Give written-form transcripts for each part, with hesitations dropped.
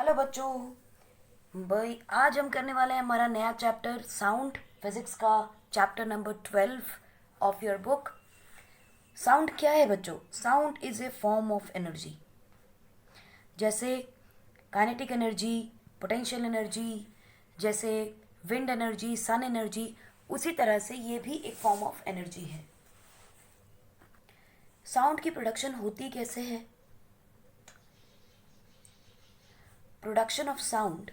Hello बच्चों। भाई आज हम करने वाले हैं हमारा नया चैप्टर साउंड फिजिक्स का, chapter number 12 of your book. Sound क्या है बच्चों? Sound is a form of energy. जैसे काइनेटिक एनर्जी, पोटेंशियल एनर्जी, जैसे विंड एनर्जी, सन एनर्जी, उसी तरह से ये भी एक फॉर्म ऑफ एनर्जी है। साउंड की प्रोडक्शन होती कैसे है? Production of sound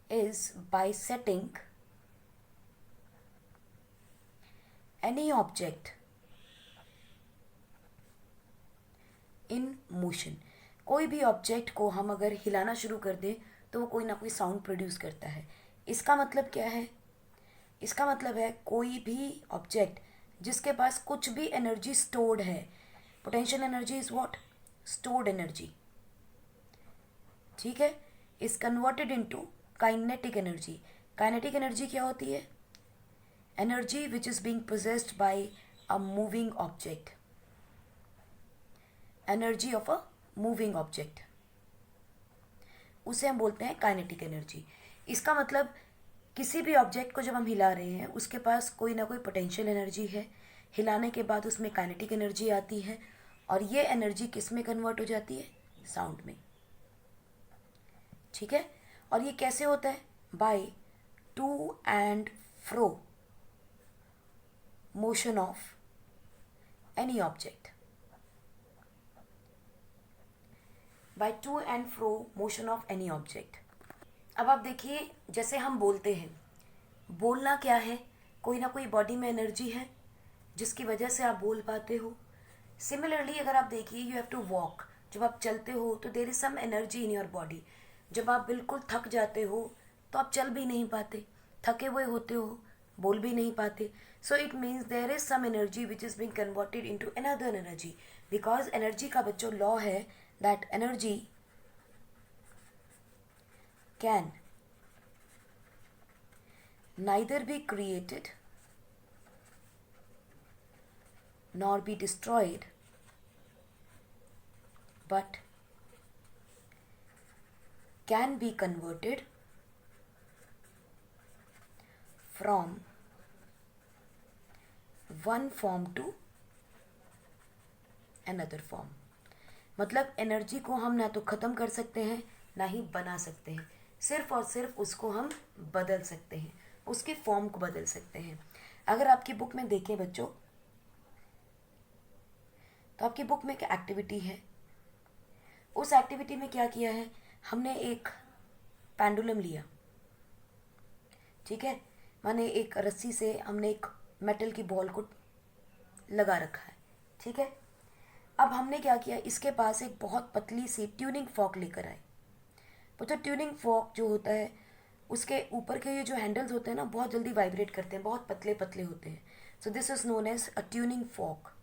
is by setting any object in motion। कोई भी ऑब्जेक्ट को हम अगर हिलाना शुरू कर दें तो वो कोई ना कोई साउंड प्रोड्यूस करता है। इसका मतलब क्या है? इसका मतलब है कोई भी ऑब्जेक्ट जिसके पास कुछ भी एनर्जी स्टोर्ड है। Potential energy is what? Stored energy. ठीक है, is converted into kinetic energy. Kinetic energy क्या होती है? Energy which is being possessed by a moving object. Energy of a moving object, उसे हम बोलते हैं काइनेटिक एनर्जी। इसका मतलब किसी भी ऑब्जेक्ट को जब हम हिला रहे हैं उसके पास कोई ना कोई पोटेंशियल एनर्जी है, हिलाने के बाद उसमें काइनेटिक एनर्जी आती है और ये एनर्जी किस में कन्वर्ट हो जाती है? साउंड में। ठीक है, और ये कैसे होता है? By two and fro motion of any object. By two and fro motion of any object. अब आप देखिए, जैसे हम बोलते हैं, बोलना क्या है? कोई ना कोई बॉडी में एनर्जी है जिसकी वजह से आप बोल पाते हो। सिमिलरली अगर आप देखिए, यू हैव टू वॉक। जब आप चलते हो तो there is some energy in your body. जब आप बिल्कुल थक जाते हो तो आप चल भी नहीं पाते, थके हुए होते हो, बोल भी नहीं पाते। So it means there is some energy which is being converted into another energy. Because energy का बच्चों लॉ है that energy can neither be created nor be destroyed but can be converted from one form to another form। मतलब energy को हम ना तो ख़त्म कर सकते हैं ना ही बना सकते हैं, सिर्फ और सिर्फ उसको हम बदल सकते हैं, उसके फॉर्म को बदल सकते हैं। अगर आपकी बुक में देखें बच्चों, तो आपकी बुक में एक एक्टिविटी है। उस एक्टिविटी में क्या किया है? हमने एक पेंडुलम लिया। ठीक है, माने एक रस्सी से हमने एक मेटल की बॉल को लगा रखा है। ठीक है, अब हमने क्या किया, इसके पास एक बहुत पतली सी ट्यूनिंग फॉर्क लेकर आए। तो ट्यूनिंग फॉर्क जो होता है उसके ऊपर के ये जो हैंडल्स होते हैं ना, बहुत जल्दी वाइब्रेट करते हैं, बहुत पतले पतले होते हैं। So this is known as a tuning fork.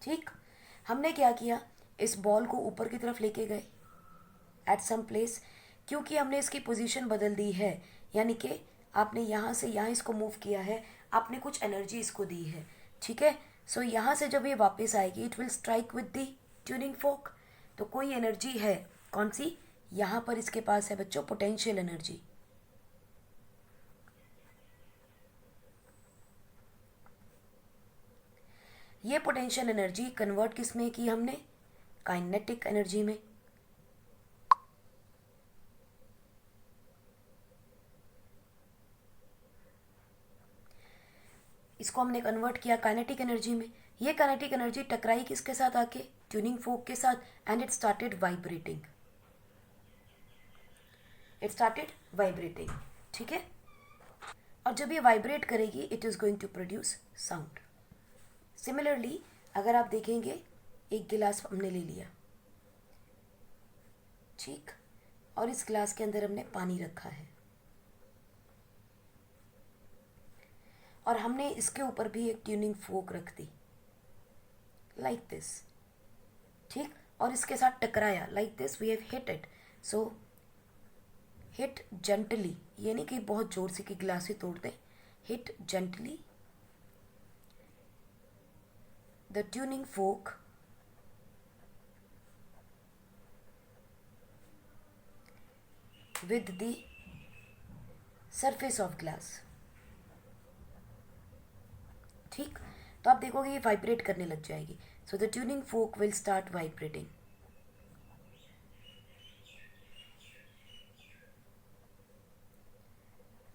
ठीक, हमने क्या किया, इस बॉल को ऊपर की तरफ लेके गए एट सम प्लेस। क्योंकि हमने इसकी पोजीशन बदल दी है, यानी कि आपने यहाँ से यहाँ इसको मूव किया है, आपने कुछ एनर्जी इसको दी है। ठीक है, सो यहाँ से जब ये वापस आएगी it will strike with the tuning फोक। तो कोई एनर्जी है, कौन सी? यहाँ पर इसके पास है बच्चों पोटेंशियल एनर्जी। ये पोटेंशियल एनर्जी कन्वर्ट किस में की हमने? काइनेटिक एनर्जी में। इसको हमने कन्वर्ट किया काइनेटिक एनर्जी में। ये काइनेटिक एनर्जी टकराई किसके साथ आके? ट्यूनिंग फोक के साथ, and it started vibrating. It started vibrating. ठीक है, और जब ये वाइब्रेट करेगी it is going to produce sound. Similarly अगर आप देखेंगे, एक गिलास हमने ले लिया, ठीक, और इस गिलास के अंदर हमने पानी रखा है और हमने इसके ऊपर भी एक ट्यूनिंग फोक रख दी लाइक दिस। ठीक, और इसके साथ टकराया like this, we have hit it. So hit gently, ये नहीं कि बहुत जोर से कि गिलास ही तोड़ दें, hit gently the tuning fork with the surface of glass. ठीक, तो आप देखोगे ये वाइब्रेट करने लग जाएगी. So the tuning folk will start vibrating.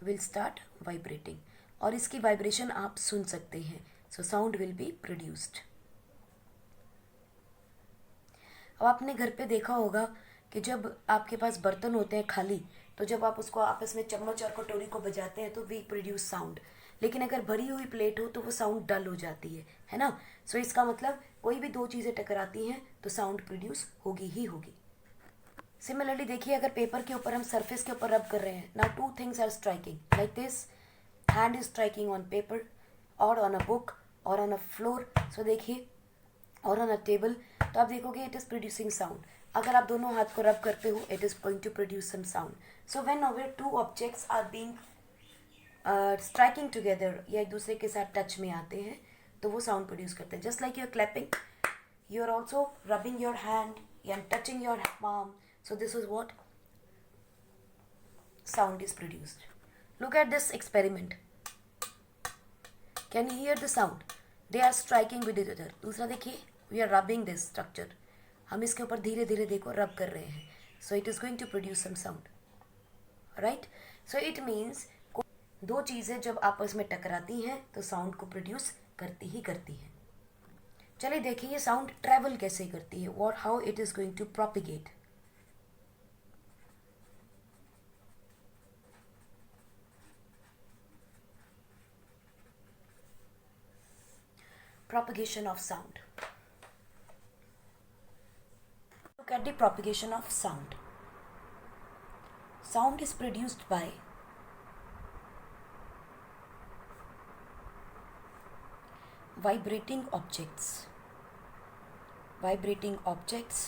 Will start vibrating, और इसकी वाइब्रेशन आप सुन सकते हैं. So sound will be produced. अब आपने घर पे देखा होगा कि जब आपके पास बर्तन होते हैं खाली, तो जब आप उसको आपस में चम्मच और कटोरी को बजाते हैं तो वी प्रोड्यूस साउंड. लेकिन अगर भरी हुई प्लेट हो तो वो साउंड डल हो जाती है ना. सो इसका मतलब कोई भी दो चीज़ें टकराती हैं तो साउंड प्रोड्यूस होगी ही होगी. सिमिलरली देखिए, अगर पेपर के ऊपर हम सरफेस के ऊपर रब कर रहे हैं, ना two things are striking like this. Hand is striking on paper और ऑन अ बुक और ऑन अ फ्लोर. सो देखिए, और ऑन अ टेबल, तो आप देखोगे इट इज़ प्रोड्यूसिंग साउंड. अगर आप दोनों हाथ को रब करते हो, it is going to produce some sound. So when our two objects are being striking together, या एक दूसरे के साथ टच में आते हैं, तो वो साउंड प्रोड्यूस करते हैं. Just like you are clapping, you are also rubbing your hand and touching your palm. So this is what sound is produced. Look at this experiment. Can you hear the sound? They are striking with each other. दूसरा देखिए, we are rubbing this structure. हम इसके ऊपर धीरे धीरे देखो रब कर रहे हैं. So it is going to produce some sound. Right? So it means दो चीज़ें जब आपस में टकराती हैं तो साउंड को प्रोड्यूस करती ही करती हैं. चलिए देखिए ये साउंड ट्रैवल कैसे करती है, और how it is going to propagate. Propagation of sound. Look at the propagation of sound. Sound is produced by vibrating objects. Vibrating objects,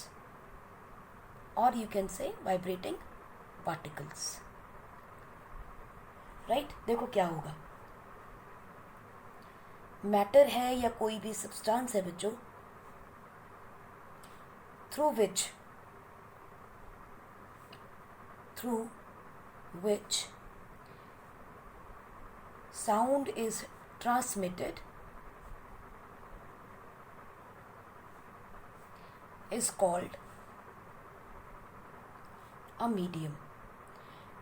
or you can say vibrating particles. Right? देखो क्या होगा. Matter है या कोई भी substance है बच्चों, through which sound is transmitted is called a medium.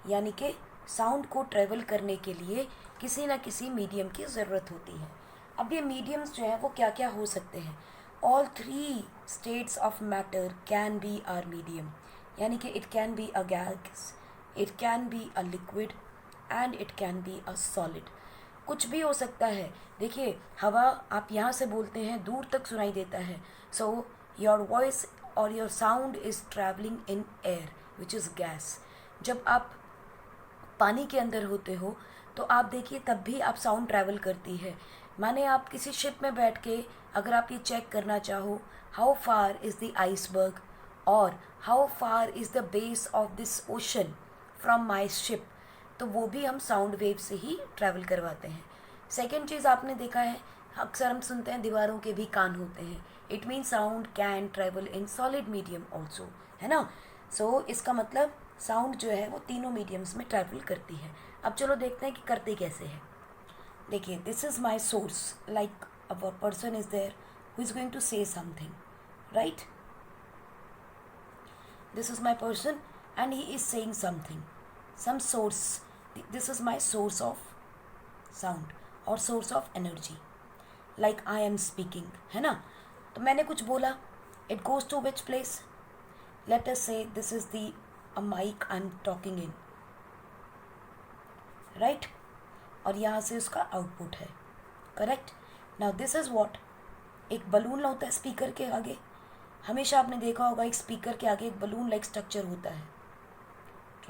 यानी कि साउंड को ट्रेवल करने के लिए किसी ना किसी मीडियम की ज़रूरत होती है. अब ये मीडियम्स जो हैं वो क्या क्या हो सकते हैं. All three states of matter can be our medium. यानी कि it can be a gas, it can be a liquid and it can be a solid. कुछ भी हो सकता है. देखिए हवा आप यहाँ से बोलते हैं दूर तक सुनाई देता है. सो योर वॉइस और your sound is travelling in air which is gas. जब आप पानी के अंदर होते हो तो आप देखिए तब भी आप साउंड ट्रैवल करती है. माने आप किसी शिप में बैठ के अगर आप ये चेक करना चाहो how far is the iceberg और how far is the base of this ocean from my ship, तो वो भी हम साउंड वेव से ही ट्रैवल करवाते हैं. सेकेंड चीज़ आपने देखा है, अक्सर हम सुनते हैं दीवारों के भी कान होते हैं. It means sound can travel in solid medium also, है ना. सो इसका मतलब साउंड जो है वो तीनों मीडियम्स में ट्रैवल करती है. अब चलो देखते हैं कि करते कैसे हैं. देखिए this is my source, like a person is there who is going to say something, right. This is my person and he is saying something, some source. This is my source of sound और source of energy, like I am speaking, है ना. तो मैंने कुछ बोला, it goes to which place. Let us say this is the a mic I am talking in, right. और यहाँ से उसका आउटपुट है, correct. Now this is what, एक बलून होता है स्पीकर के आगे. हमेशा आपने देखा होगा एक स्पीकर के आगे एक बलून लाइक स्ट्रक्चर होता है,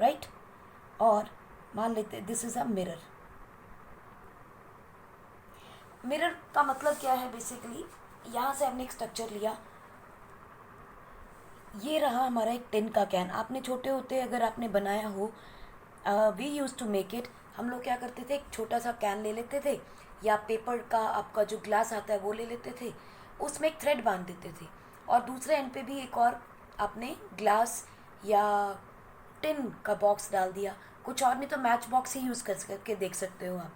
राइट. और मान लेते हैं this is a mirror. Mirror का मतलब क्या है, बेसिकली यहाँ से हमने एक स्ट्रक्चर लिया. ये रहा हमारा एक टिन का कैन. आपने छोटे होते अगर आपने बनाया हो, we use to make it. हम लोग क्या करते थे, एक छोटा सा कैन ले लेते थे या पेपर का आपका जो ग्लास आता है वो ले लेते थे. उसमें एक थ्रेड बांध देते थे, और दूसरे एंड पे भी एक और आपने ग्लास या टिन का बॉक्स डाल दिया, कुछ और नहीं तो मैच बॉक्स ही यूज़ करके देख सकते हो आप।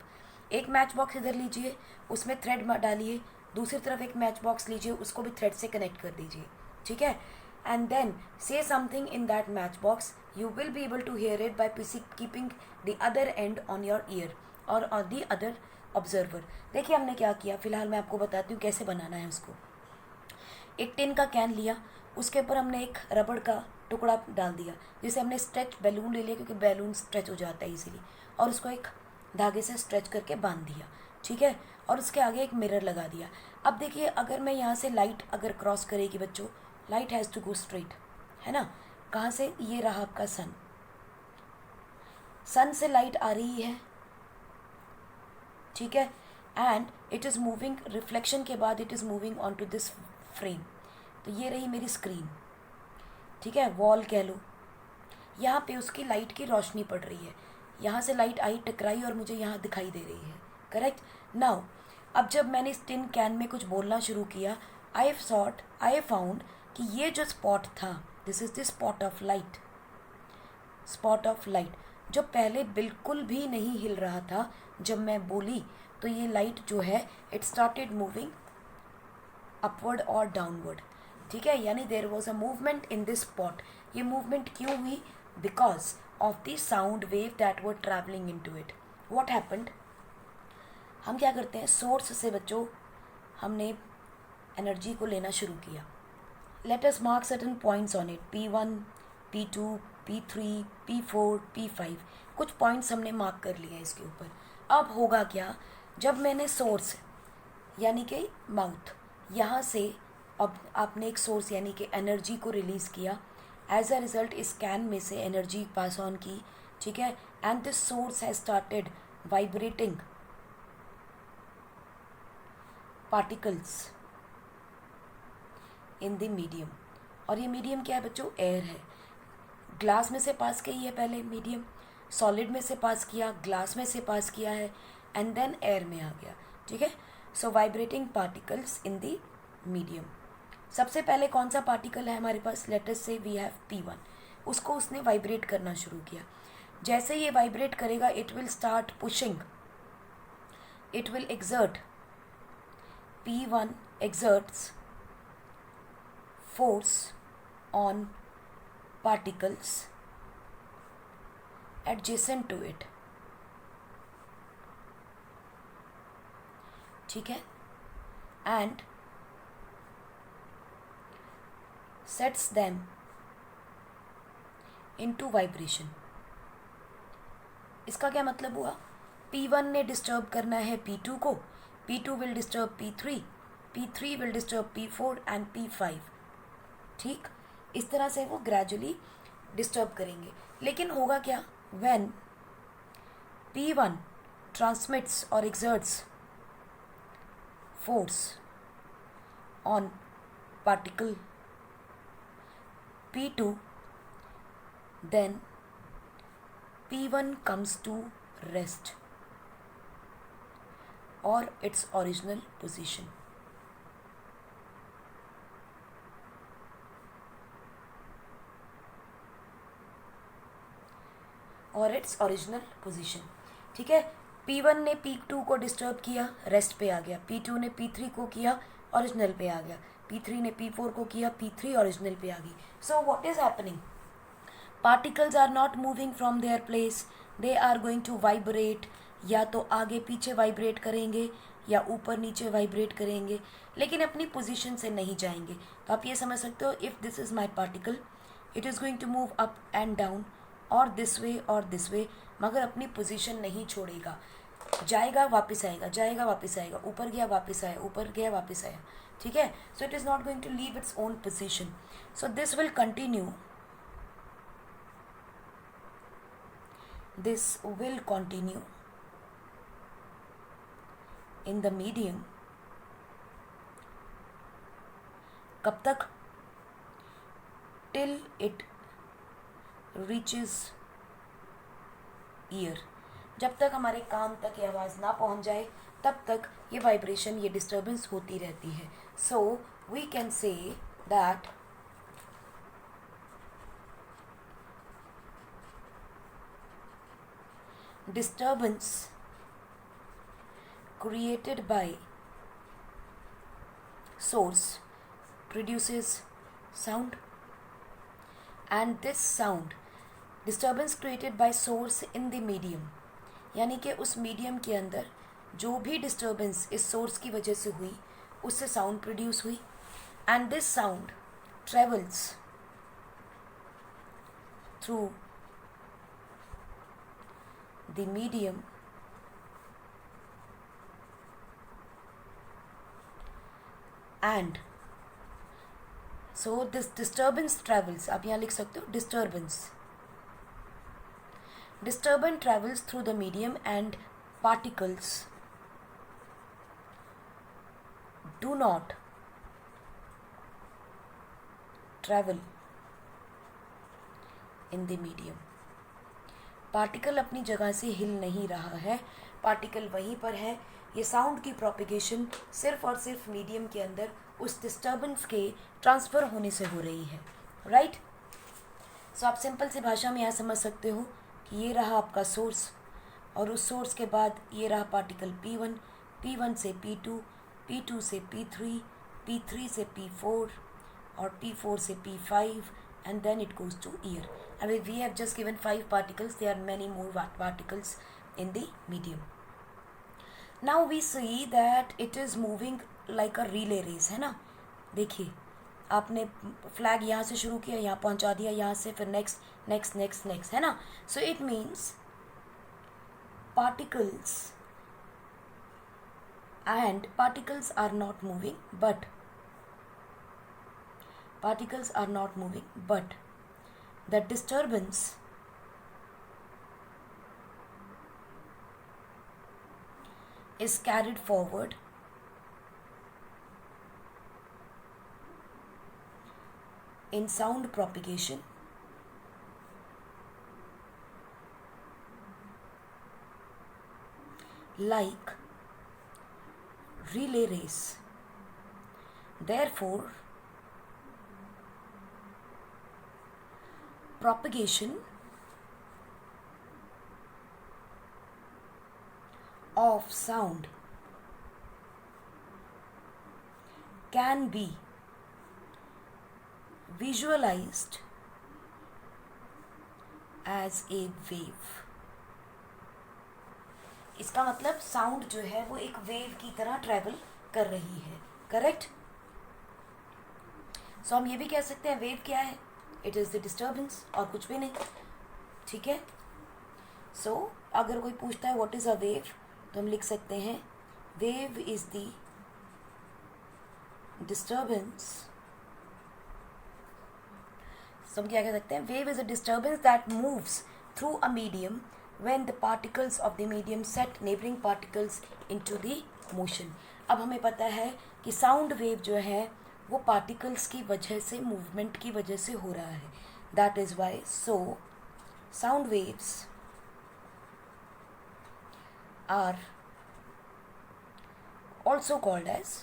एक मैच बॉक्स इधर लीजिए, उसमें थ्रेड डालिए, दूसरी तरफ एक मैच बॉक्स लीजिए, उसको भी थ्रेड से कनेक्ट कर दीजिए, ठीक है। And then say something in that match box, you will be able to hear it by keeping the other end on your ear और on the other observer। देखिए हमने क्या किया, फिलहाल मैं आपको बताती हूँ कैसे बनाना है उसको। एक टिन का कैन लिया, उसके ऊपर हमने एक रबड़ का टुकड़ा डाल दिया, जिसे हमने स्ट्रेच बैलून ले लिया क्योंकि बैलून स्ट्रेच हो जाता है इजीली, और उसको एक धागे से स्ट्रेच करके बांध दिया, ठीक है। और उसके आगे एक मिरर लगा दिया। अब देखिए अगर मैं यहाँ से लाइट अगर क्रॉस करेगी बच्चों, light has to go straight, है ना। कहाँ से? ये रहा आपका सन, सन से लाइट आ रही है, ठीक है। And it is moving, reflection के बाद it is moving on to this frame. तो ये रही मेरी स्क्रीन, ठीक है, वॉल कह लो। यहाँ पे उसकी लाइट की रोशनी पड़ रही है, यहाँ से लाइट आई, टकराई और मुझे यहाँ दिखाई दे रही है, करेक्ट। नाउ अब जब मैंने इस टिन कैन में कुछ बोलना शुरू किया, आई फाउंड कि ये जो स्पॉट था, this is the spot of light, spot of light, जो पहले बिल्कुल भी नहीं हिल रहा था जब मैं बोली, तो ये लाइट जो है इट स्टार्टेड मूविंग अपवर्ड और डाउनवर्ड, ठीक है। यानी there was a movement in this spot. ये मूवमेंट क्यों हुई? Because of the sound wave that were travelling into it. What happened, हम क्या करते हैं, सोर्स से बच्चों हमने एनर्जी को लेना शुरू किया। Let us mark certain points on it, P1, P2, P3, P4, P5, कुछ पॉइंट्स हमने मार्क कर लिए हैं इसके ऊपर। अब होगा क्या, जब मैंने सोर्स यानी कि माउथ, यहाँ से अब आपने एक सोर्स यानी कि एनर्जी को रिलीज़ किया, एज अ रिजल्ट इस कैन में से एनर्जी पास ऑन की, ठीक है। And this source has started vibrating particles in the medium. और ये मीडियम क्या है बच्चों? एयर है। ग्लास में से पास की है पहले मीडियम, सॉलिड में से पास किया, ग्लास में से पास किया है, एंड देन एयर में आ गया, ठीक है। So vibrating particles in the medium. सबसे पहले कौन सा पार्टिकल है हमारे पास? लेट अस से वी हैव P1, उसको उसने वाइब्रेट करना शुरू किया। जैसे ये वाइब्रेट करेगा, it will start pushing, it will exert, P1 exerts force on particles adjacent to it, ठीक है, and sets them into vibration। इसका क्या मतलब हुआ? P1 ने डिस्टर्ब करना है P2 को, P2 will disturb P3, P3 will disturb P4 and P5, ठीक। इस तरह से वो ग्रेजुअली डिस्टर्ब करेंगे। लेकिन होगा क्या, व्हेन P1 ट्रांसमिट्स और exerts force on particle P2, then P1 comes to rest or its original position। और इट्स ओरिजिनल पोजीशन, ठीक है। P1 ने P2 को डिस्टर्ब किया, रेस्ट पे आ गया। P2 ने P3 को किया, ओरिजिनल पे आ गया। P3 ने P4 को किया, P3 ओरिजिनल पे आ गई। So what is happening, particles are not moving from their place, they are going to vibrate. या तो आगे पीछे वाइब्रेट करेंगे या ऊपर नीचे वाइब्रेट करेंगे, लेकिन अपनी पोजीशन से नहीं जाएंगे। तो आप ये समझ सकते हो, if this is my particle, it is going to move up and down और दिस वे, मगर अपनी पोजीशन नहीं छोड़ेगा, जाएगा वापस आएगा, जाएगा वापस आएगा, ऊपर गया वापस आया, ऊपर गया वापस आया, ठीक है। So it is not going to leave its own position. So this will continue, this will continue in the medium कब तक? till it reaches ear, जब तक हमारे कान तक ये आवाज़ ना पहुंच जाए तब तक ये वाइब्रेशन, ये डिस्टर्बेंस होती रहती है. So we can say that disturbance created by source produces sound, and this sound disturbance created by source in the medium, यानी कि उस मीडियम के अंदर जो भी डिस्टर्बेंस इस सोर्स की वजह से हुई उससे साउंड प्रोड्यूस हुई, and this sound travels through the medium and so this disturbance travels, आप यहाँ लिख सकते हो disturbance travels through the medium and particles do not travel in the medium. Particle अपनी जगह से हिल नहीं रहा है, पार्टिकल वहीं पर है. ये साउंड की प्रोपिगेशन सिर्फ और सिर्फ मीडियम के अंदर उस डिस्टर्बेंस के ट्रांसफ़र होने से हो रही है. राइट. सो आप सिंपल सी भाषा में यहाँ समझ सकते हो कि ये रहा आपका सोर्स, और उस सोर्स के बाद ये रहा पार्टिकल P1, P1 से P2, P2 से P3, P3 से P4 और P4 से P5, and then it goes to ear. I mean, we have just given 5 particles. There are many more particles in the medium. Now we see that it is moving like a relay race, है ना. देखिए, आपने flag यहाँ से शुरू किया, यहाँ पहुँचा दिया, यहाँ से फिर नेक्स्ट नेक्स्ट नेक्स्ट नेक्स्ट, है ना. सो it means particles and particles are not moving, but the disturbance is carried forward in sound propagation like relay race. Therefore, propagation of sound can be visualized as a wave. इसका मतलब sound जो है वो एक wave की तरह travel कर रही है. करेक्ट. सो हम ये भी कह सकते हैं वेव क्या है, इट इज़ द डिस्टर्बेंस और कुछ भी नहीं. ठीक है. सो अगर कोई पूछता है व्हाट इज़ अ वेव, तो हम लिख सकते हैं वेव इज़ द डिस्टर्बेंस. सो हम क्या कह सकते हैं, wave is a disturbance that moves through a medium when the particles of the medium set neighboring particles into the motion. अब हमें पता है कि साउंड वेव जो है वो पार्टिकल्स की वजह से, मूवमेंट की वजह से हो रहा है. That is why so sound waves are also called as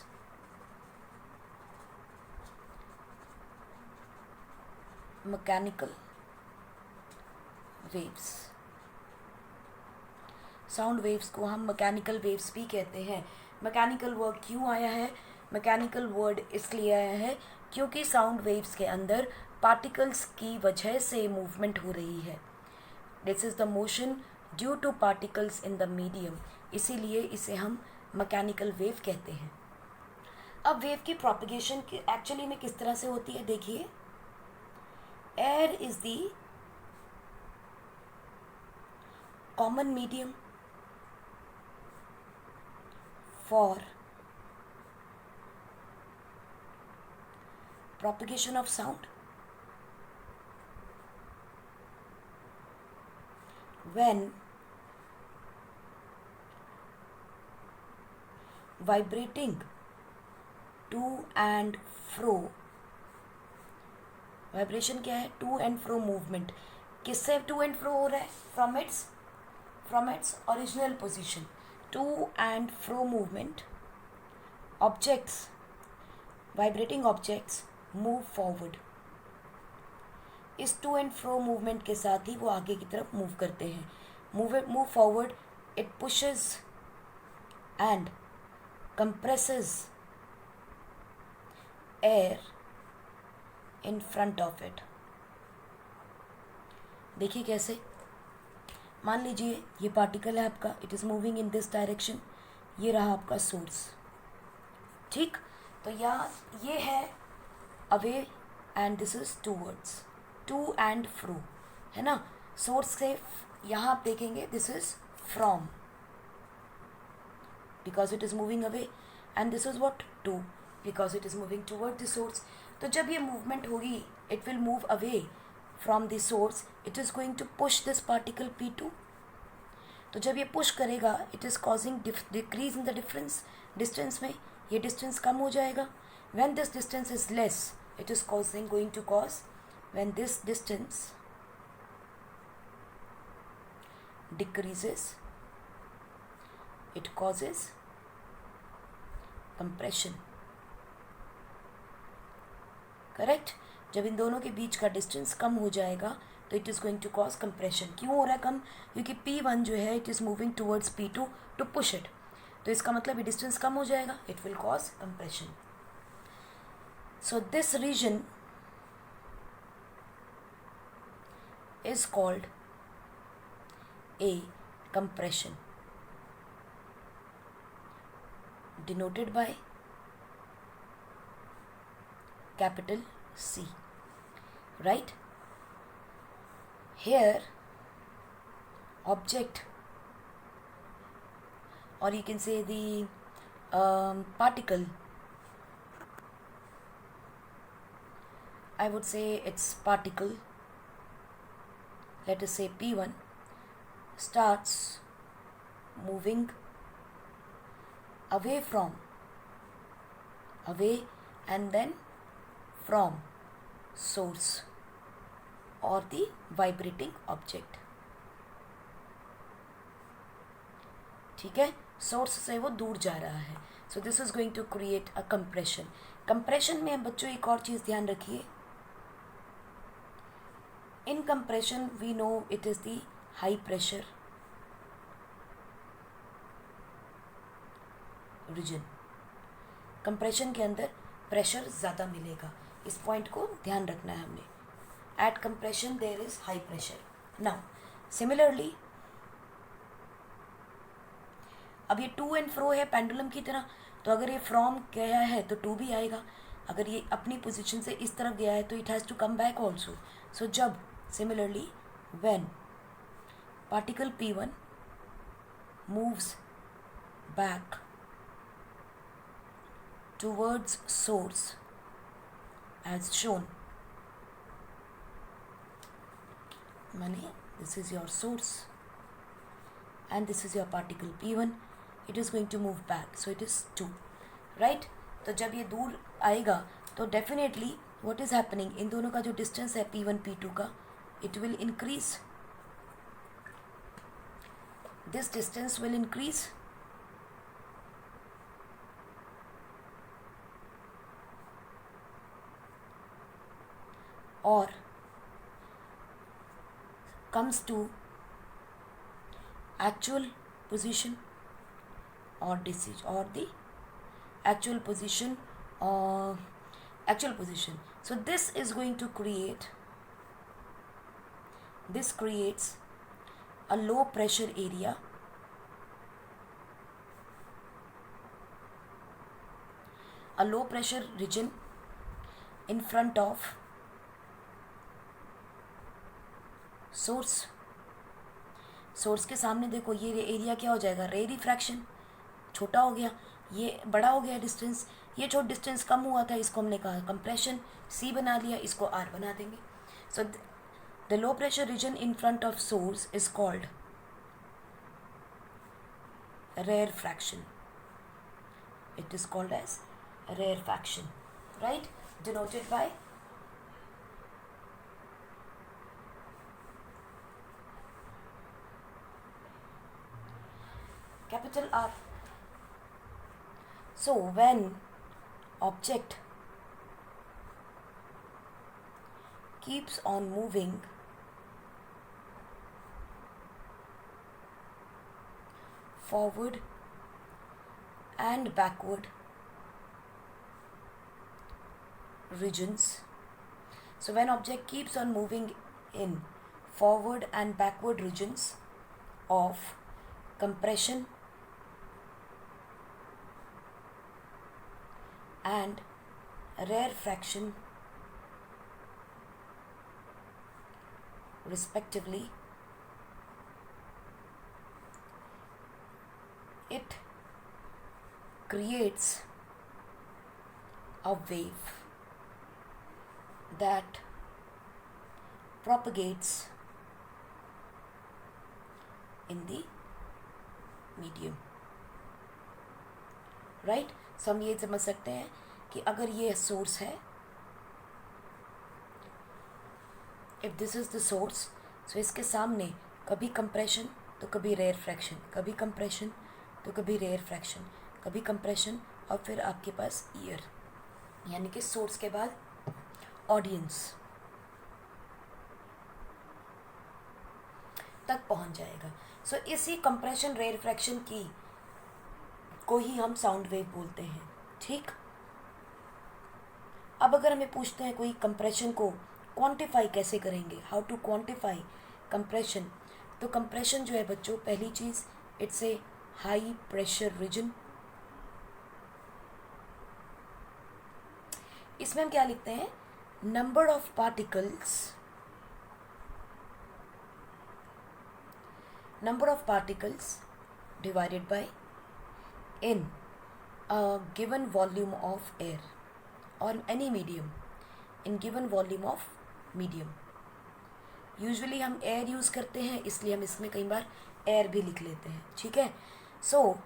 mechanical waves. Sound waves को हम मैकेनिकल वेव्स भी कहते हैं. मैकेनिकल वर्ड क्यों आया है, मैकेनिकल वर्ड इसलिए आया है क्योंकि साउंड वेव्स के अंदर पार्टिकल्स की वजह से मूवमेंट हो रही है. This is the motion due two particles in the medium, इसीलिए इसे हम मैकेनिकल वेव कहते हैं. अब वेव की प्रोपिगेशन एक्चुअली में किस तरह से होती है, देखिए. Air is the common medium for propagation of sound. When vibrating to and fro, vibration क्या है, टू एंड फ्रो मूवमेंट. किससे टू एंड फ्रो हो रहा है, from its original position. to and fro movement, objects, vibrating objects move forward. इस to and fro movement के साथ ही वो आगे की तरफ मूव करते हैं. Move forward, it pushes and compresses air in front of it. देखिए कैसे. मान लीजिए ये पार्टिकल है आपका, it is moving in this direction, ये रहा आपका सोर्स. ठीक, तो यहाँ ये है away and this is towards, to and fro, है ना. सोर्स से यहाँ आप देखेंगे this is from, because it is moving away, and this is what to, because it is moving toward the source. तो जब ये movement होगी, it will move away from the source, it is going to push this particle P2. तो जब ये push करेगा, it is causing decrease in the difference, distance में ये distance कम हो जाएगा. When this distance is less, it is going to cause, when this distance decreases, it causes compression. Correct. जब इन दोनों के बीच का डिस्टेंस कम हो जाएगा तो it is going to cause compression. क्यों हो रहा है कम? क्योंकि P1 जो है it is moving towards P2 to push it. तो इसका मतलब ये डिस्टेंस कम हो जाएगा, it will cause compression. So this region is called a compression, denoted by capital C, right? Here object, or you can say the particle, I would say it's particle, let us say P1, starts moving away and then from source or the vibrating object. ठीक है, source से वो दूर जा रहा है. So this is going to create a compression. Compression में बच्चों एक और चीज़ ध्यान रखिए. In compression we know it is the high pressure region. Compression के अंदर प्रेशर ज़्यादा मिलेगा, इस पॉइंट को ध्यान रखना है हमने. At compression there is high pressure. Now similarly अब ये टू एंड फ्रो है पेंडुलम की तरह, तो अगर ये फ्रॉम गया है तो टू भी आएगा, अगर ये अपनी पोजीशन से इस तरफ गया है तो it has to come back also. So जब similarly when particle P1 moves back towards source as shown, meaning this is your source and this is your particle P1, it is going to move back, so it is 2, right? तो जब ये दूर आएगा तो definitely what is happening, इन दोनों का जो distance है P1 P2 का, it will increase, this distance will increase. Or comes to actual position or decision, or the actual position or actual position. So this is going to create, this creates a low pressure area, a low pressure region in front of source के सामने. देखो ये area क्या हो जाएगा, रे refraction, छोटा हो गया, ये बड़ा हो गया डिस्टेंस, ये छोटा डिस्टेंस कम हुआ था, इसको हमने कहा कंप्रेशन. सी बना लिया, इसको आर बना देंगे. So the low pressure region in front of source is called rarefaction. It is called as rarefaction, right, denoted by capital R. So when object keeps on moving forward and backward regions, so when object keeps on moving in forward and backward regions of compression and rarefaction respectively, it creates a wave that propagates in the medium. Right so हम ये समझ सकते हैं कि अगर ये source है, if this is the source, so इसके सामने कभी कंप्रेशन तो कभी रेयर फ्रैक्शन, कभी कंप्रेशन तो कभी रेयर फ्रैक्शन, कभी कंप्रेशन, और फिर आपके पास ईयर, यानी कि सोर्स के बाद ऑडियंस तक पहुंच जाएगा. सो इसी कंप्रेशन रेयर फ्रैक्शन की को ही हम साउंड वेव बोलते हैं. ठीक, अब अगर हमें पूछते हैं कोई कंप्रेशन को क्वांटिफाई कैसे करेंगे, हाउ टू क्वांटिफाई कंप्रेशन, तो कंप्रेशन जो है बच्चों, पहली चीज़ it's a high pressure region. इसमें हम क्या लिखते हैं, number of particles divided by in a given volume of air or any medium, in given volume of medium. Usually हम एयर यूज़ करते हैं, इसलिए हम इसमें कई बार एयर भी लिख लेते हैं. ठीक है, सो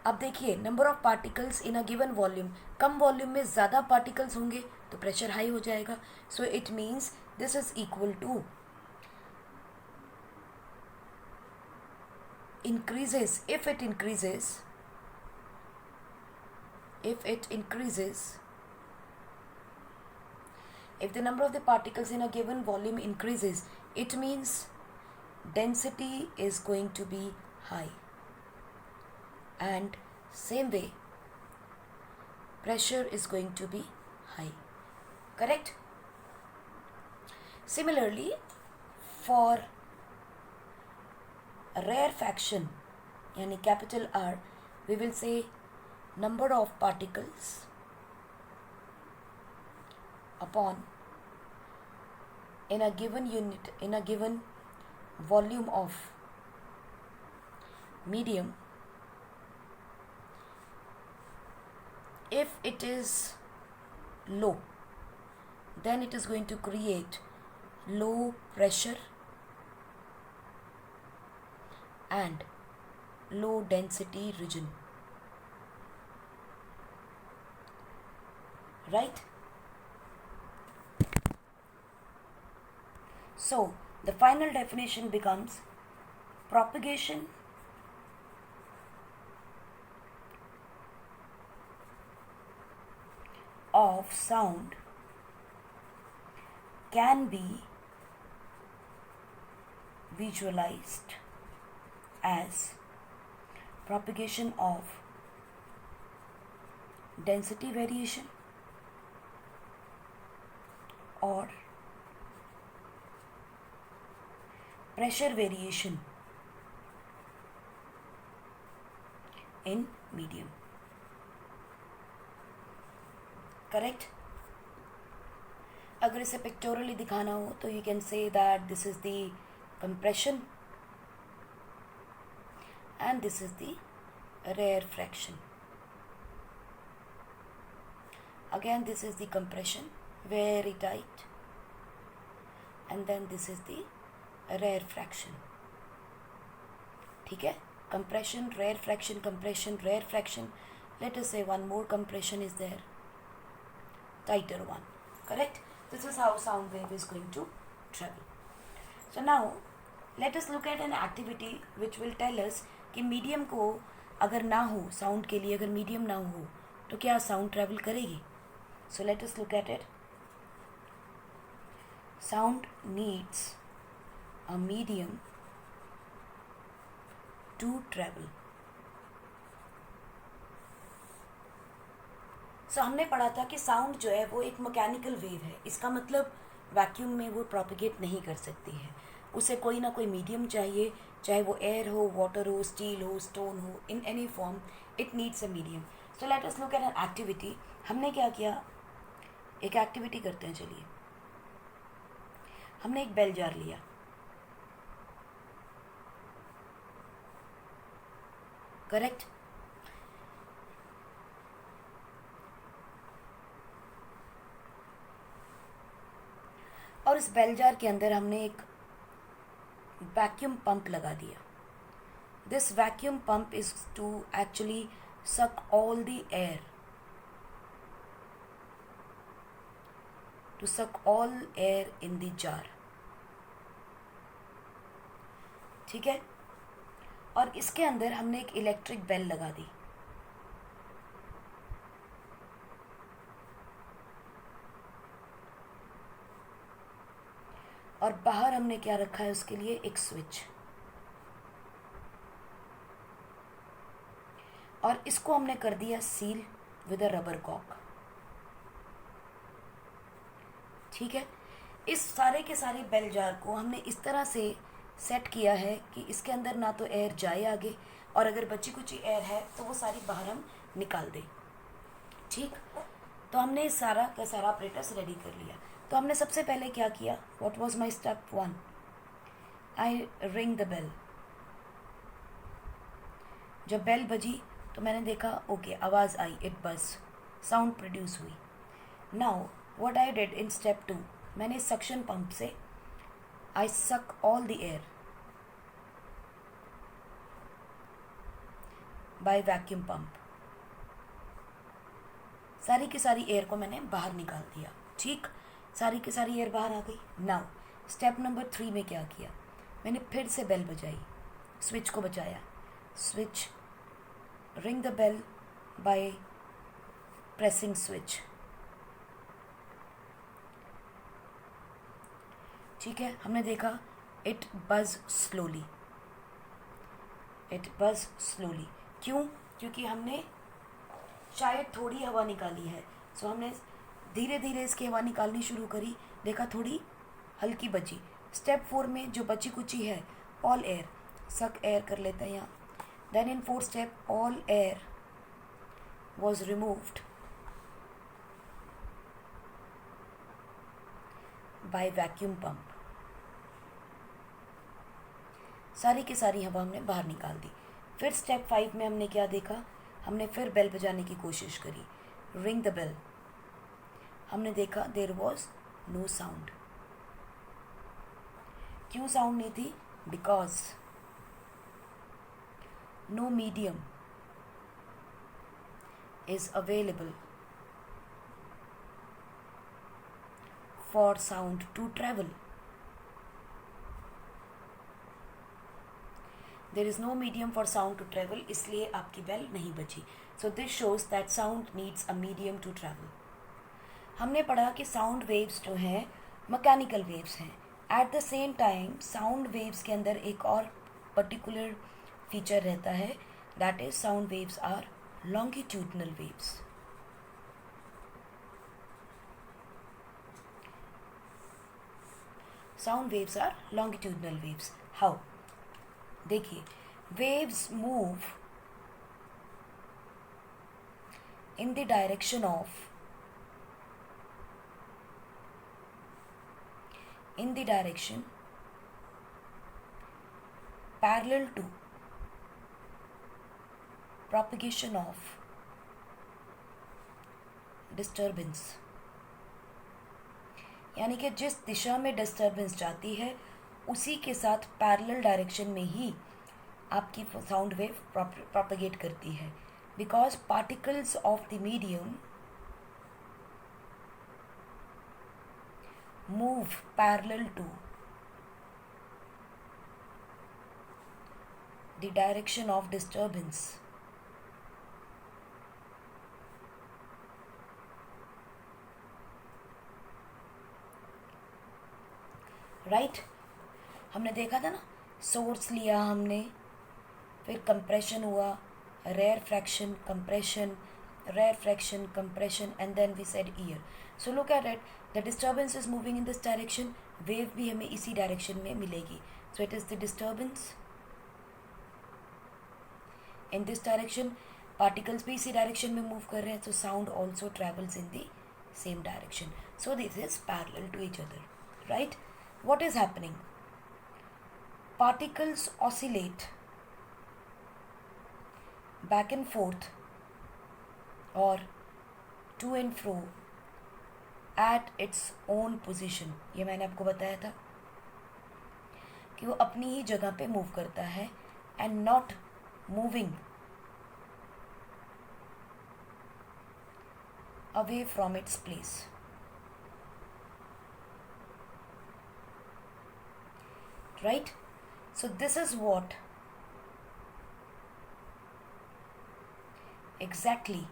अब देखिए, number of particles in a given volume, कम वॉल्यूम में ज़्यादा पार्टिकल्स होंगे तो प्रेशर हाई हो जाएगा. So it means this is equal to increases, if it increases, if the number of the particles in a given volume increases, it means density is going to be high, and same way pressure is going to be high. Correct? Similarly, for rarefaction, yani capital R, we will say number of particles upon in a given unit, in a given volume of medium, if it is low, then it is going to create low pressure and low density region. Right? So the final definition becomes propagation of sound can be visualized as propagation of density variation or pressure variation in medium. Correct? अगर इसे पिक्चोरली दिखाना हो तो you can say that this is the compression and this is the rarefaction. Again, this is the compression, very tight, and then this is the rarefaction. ठीक है, compression, rarefaction, compression, rarefaction. Let us say one more compression is there, tighter one. Correct? This is how sound wave is going to travel. So now let us look at an activity which will tell us कि medium को अगर ना हो sound के लिए, अगर medium ना हो तो क्या साउंड ट्रैवल करेगी? So let us look at it. Sound needs a medium to travel. So हमने पढ़ा था कि साउंड जो है वो एक मैकेनिकल वेव है. इसका मतलब वैक्यूम में वो प्रोपिगेट नहीं कर सकती है. उसे कोई ना कोई मीडियम चाहिए, चाहे वो एयर हो, वाटर हो, स्टील हो, स्टोन हो, in any form it needs a medium. So let us look eight an activity. हमने क्या किया, एक एक्टिविटी करते हैं. चलिए, हमने एक बेल जार लिया. करेक्ट. और इस बेल जार के अंदर हमने एक वैक्यूम पंप लगा दिया. This vacuum pump is to actually suck all the air, to suck all air in the jar. ठीक है. और इसके अंदर हमने एक इलेक्ट्रिक बेल लगा दी. और बाहर हमने क्या रखा है उसके लिए, एक स्विच. और इसको हमने कर दिया सील विद अ रबर कॉक. ठीक है. इस सारे के सारे बेल जार को हमने इस तरह से सेट किया है कि इसके अंदर ना तो एयर जाए आगे, और अगर बची कुची एयर है तो वो सारी बाहर हम निकाल दें. ठीक. तो हमने सारा का सारा ऑपरेटर्स रेडी कर लिया. तो हमने सबसे पहले क्या किया, what was my step 1, I ring the bell. जब बेल बजी तो मैंने देखा ओके, आवाज़ आई, इट बज, साउंड प्रोड्यूस हुई. Now what I did in step 2, मैंने सक्शन पंप से I suck all the air by vacuum pump. सारी की सारी एयर को मैंने बाहर निकाल दिया. ठीक. सारी की सारी एयर बाहर आ गई. नाउ स्टेप नंबर 3 में क्या किया, मैंने फिर से बेल बजाई, स्विच को बजाया. Switch, ring the bell by pressing switch. ठीक है. हमने देखा इट बज स्लोली, इट बज स्लोली. क्यों? क्योंकि हमने शायद थोड़ी हवा निकाली है. सो हमने धीरे धीरे इसकी हवा निकालनी शुरू करी, देखा थोड़ी हल्की बची. स्टेप 4 में जो बची कुची है, ऑल एयर, सक एयर कर लेते हैं यहाँ. Then in 4th step all air was removed by vacuum pump. सारी की सारी हवा हमने बाहर निकाल दी. फिर स्टेप 5 में हमने क्या देखा, हमने फिर बेल बजाने की कोशिश करी, रिंग द बेल. हमने देखा देयर वॉज नो साउंड. क्यों साउंड नहीं थी? Because no medium is available for sound to travel. There is no medium for sound to travel, इसलिए आपकी बेल नहीं बची. So this shows that sound needs a medium to travel. हमने पढ़ा कि साउंड वेव्स जो हैं मैकेनिकल वेव्स हैं. At the same time sound waves के अंदर एक और पर्टिकुलर फीचर रहता है, that is sound waves are longitudinal waves. Sound waves are longitudinal waves. How? देखिए, waves move in the direction of, in the direction parallel to propagation of disturbance. यानी कि जिस दिशा में डिस्टर्बेंस जाती है उसी के साथ पैरेलल डायरेक्शन में ही आपकी साउंड वेव प्रोपेगेट करती है. Because particles of the medium move parallel to the direction of disturbance right. हमने देखा था ना, सोर्स लिया हमने, फिर कंप्रेशन हुआ, rarefaction, compression, rarefaction, compression, and then we said ear. So look at it, the disturbance is moving in this direction, wave भी हमें इसी डायरेक्शन में मिलेगी. So it is the disturbance in this direction. Particles भी इसी direction में move कर रहे हैं, तो sound also travels in the same direction. So this is parallel to each other, right. What is happening? Particles oscillate back and forth or to and fro at its own position. ये मैंने आपको बताया था कि वो अपनी ही जगह पे मूव करता है and not moving away from its place. Right? So this is what exactly,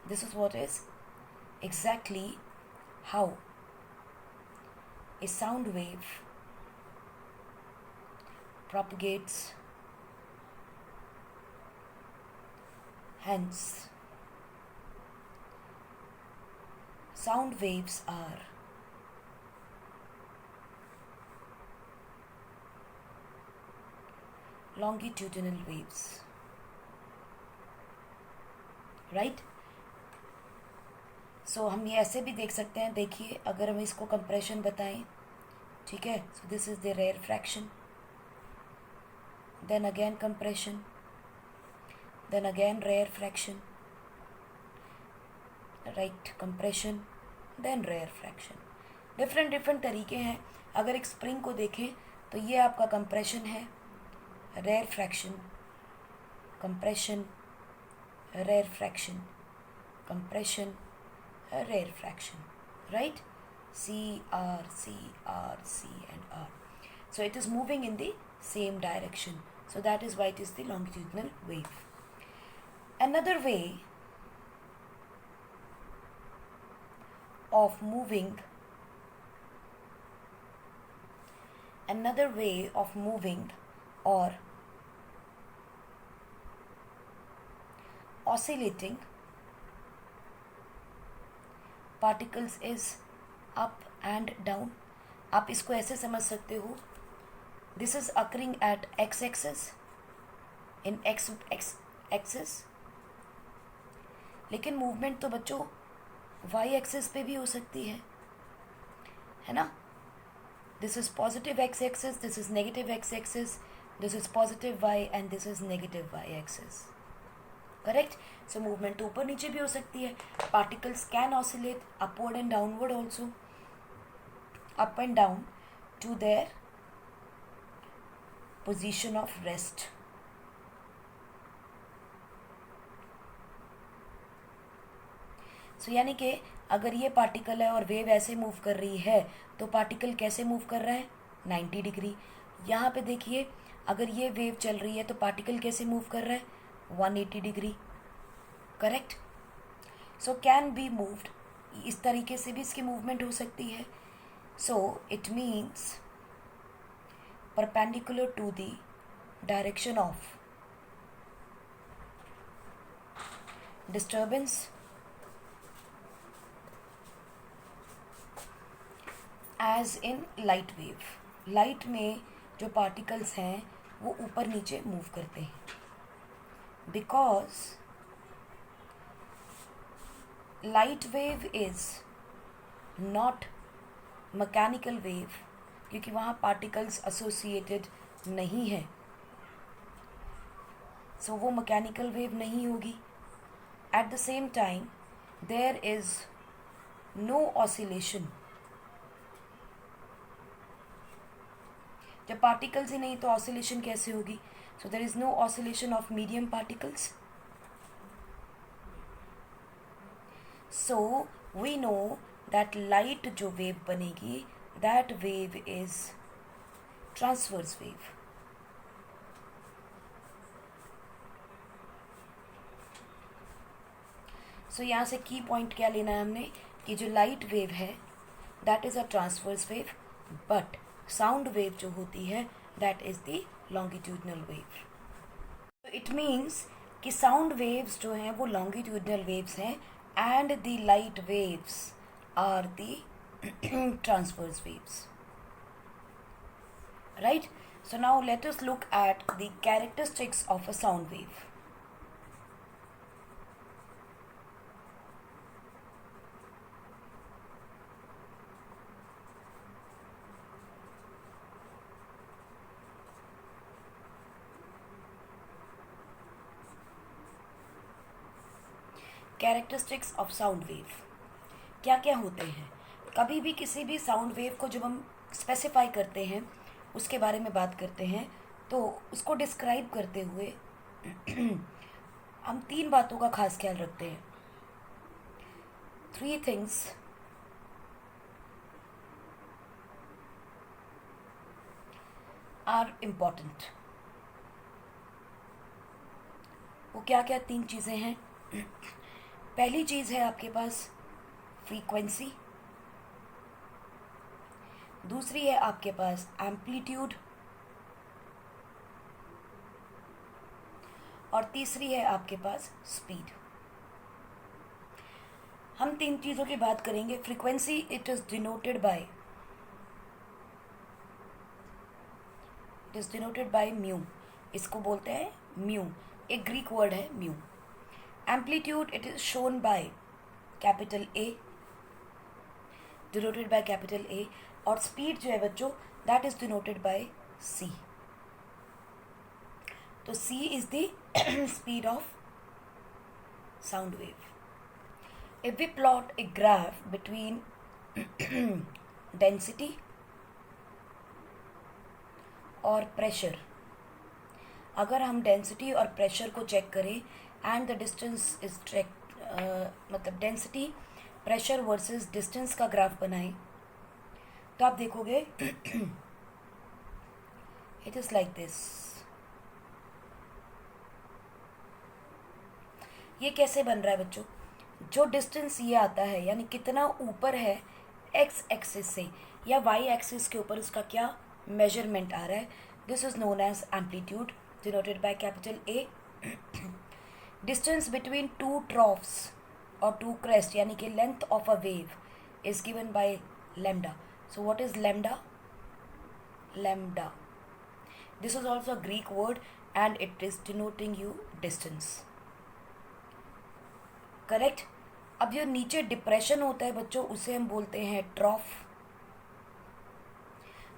this is what is exactly how a sound wave propagates. Hence, sound waves are longitudinal waves, right? सो हम ये ऐसे भी देख सकते हैं. देखिए, अगर हम इसको कंप्रेशन बताएं, ठीक है, so this is the rarefaction, then again compression, then again rarefaction, right, compression, then rarefaction. Different different तरीके हैं. अगर एक स्प्रिंग को देखें तो ये आपका कंप्रेशन है, rarefaction, compression, rarefaction, compression, rarefaction, right? C, R, C, R, C and R. So it is moving in the same direction. So that is why it is the longitudinal wave. Another way of moving, or oscillating particles is up and down. आप इसको ऐसे समझ सकते हो, this is occurring at x axis, in x axis, लेकिन movement तो बच्चों y axis पे भी हो सकती है ना. This is positive x axis, this is negative x axis, this is positive y and this is negative y axis. Correct. So movement तो ऊपर नीचे भी हो सकती है. Particles can oscillate upward and downward also, up and down to their position of rest. So यानी कि अगर ये पार्टिकल है और वेव ऐसे मूव कर रही है, तो पार्टिकल कैसे मूव कर रहा है, 90 डिग्री. यहाँ पे देखिए, अगर ये वेव चल रही है तो पार्टिकल कैसे मूव कर रहा है, 180 degree. Correct. So can be moved, इस तरीके से भी इसकी मूवमेंट हो सकती है. So it means perpendicular to the direction of disturbance as in light wave. Light में जो पार्टिकल्स हैं वो ऊपर नीचे मूव करते हैं, because light wave is not mechanical wave, क्योंकि वहाँ पार्टिकल्स एसोसिएटेड नहीं है. सो वो मैकेनिकल वेव नहीं होगी. At the same time there is no oscillation. जब पार्टिकल्स ही नहीं तो ऑसिलेशन कैसे होगी. So there is no oscillation of medium particles. So we know that light जो वेव बनेगी, that wave is transverse wave. So यहाँ से की पॉइंट क्या लेना है हमने, कि जो लाइट वेव है that is a transverse wave, but sound wave जो होती है that is the longitudinal wave. It means कि साउंड वेव्स जो हैं वो लॉन्गिट्यूडनल वेव्स हैं and the light waves are the transverse waves, right? So now let us look at the characteristics of a sound wave. Characteristics of sound wave क्या क्या होते हैं? कभी भी किसी भी साउंड वेव को जब हम स्पेसिफाई करते हैं, उसके बारे में बात करते हैं, तो उसको डिस्क्राइब करते हुए हम तीन बातों का खास ख्याल रखते हैं। Three things are important. वो क्या क्या तीन चीज़ें हैं? पहली चीज़ है आपके पास फ्रीक्वेंसी, दूसरी है आपके पास एम्पलीट्यूड, और तीसरी है आपके पास स्पीड। हम तीन चीज़ों की बात करेंगे। Frequency it is denoted by mu, इसको बोलते हैं म्यू, एक ग्रीक वर्ड है mu. Amplitude it is shown by capital A, denoted by capital A, और स्पीड जो है बच्चों that is denoted by C. So C is the speed of sound wave. If we plot a graph between density और pressure, अगर हम density और pressure को check करें and the distance is track, मतलब डेंसिटी प्रेशर वर्सेस डिस्टेंस का graph बनाएं, तो आप देखोगे इट इज़ लाइक दिस। ये कैसे बन रहा है बच्चों? जो डिस्टेंस ये आता है यानी कितना ऊपर है एक्स एक्सिस से या वाई एक्सिस के ऊपर उसका क्या मेजरमेंट आ रहा है, this is known as amplitude denoted by capital A. Distance between two troughs और टू क्रेस्ट यानी कि length of a wave is given by lambda. So what is lambda? Lambda, this is also a Greek word and it is denoting you distance, correct. अब जो नीचे depression होता है बच्चों उसे हम बोलते हैं ट्रॉफ।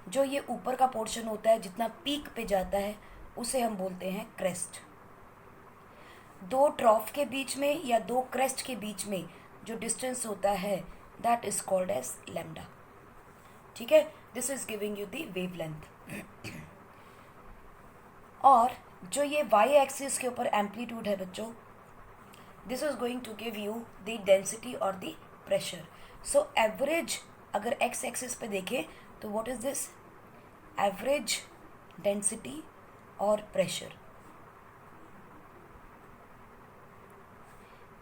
जो ये ऊपर का पोर्शन होता है जितना पीक पे जाता है उसे हम बोलते हैं क्रेस्ट। दो ट्रॉफ के बीच में या दो क्रेस्ट के बीच में जो डिस्टेंस होता है that is called as lambda, ठीक है। This is giving you the wavelength. और जो ये वाई एक्सिस के ऊपर एम्पलीट्यूड है बच्चों, this is going to give you the density or the pressure. So average अगर x axis पे देखें तो what is this? Average density और pressure.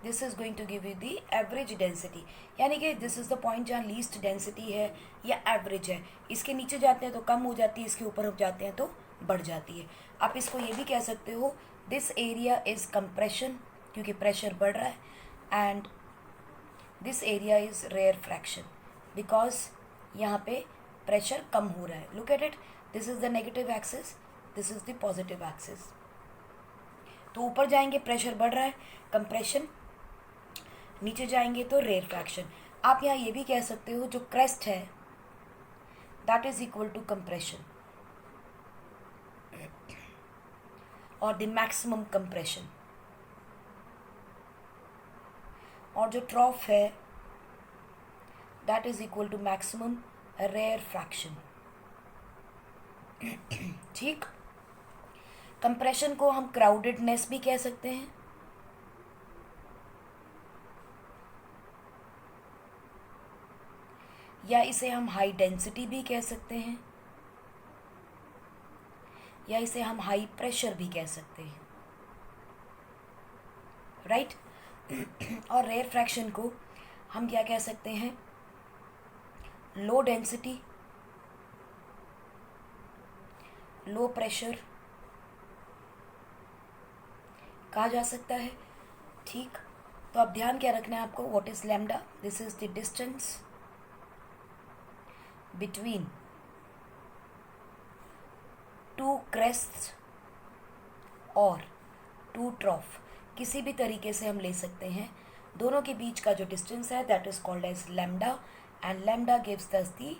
This is going to give you the average density, यानी कि this is the point जहाँ least density है या average है। इसके नीचे जाते हैं तो कम हो जाती है, इसके ऊपर हम जाते हैं तो बढ़ जाती है। आप इसको ये भी कह सकते हो this area is compression क्योंकि प्रेशर बढ़ रहा है, and this area is rarefaction because यहाँ पे प्रेशर कम हो रहा है। Look at it, this is the negative axis, this is the positive axis. तो ऊपर जाएंगे प्रेशर बढ़ रहा है, कंप्रेशन, नीचे जाएंगे तो रेयर फ्रैक्शन। आप यहाँ ये भी कह सकते हो जो क्रेस्ट है that is equal to compression और द मैक्सिमम कंप्रेशन, और जो ट्रॉफ है that is equal to maximum rarefaction, ठीक। कंप्रेशन को हम क्राउडेडनेस भी कह सकते हैं, या इसे हम हाई डेंसिटी भी कह सकते हैं, या इसे हम हाई प्रेशर भी कह सकते हैं, राइट। और रेयर फ्रैक्शन को हम क्या कह सकते हैं? लो डेंसिटी, लो प्रेशर कहा जा सकता है। ठीक, तो अब ध्यान क्या रखना है आपको, what is lambda, this is the distance between two crests और टू ट्रॉफ, किसी भी तरीके से हम ले सकते हैं, दोनों के बीच का जो डिस्टेंस है that is called as lambda, and lambda gives us the,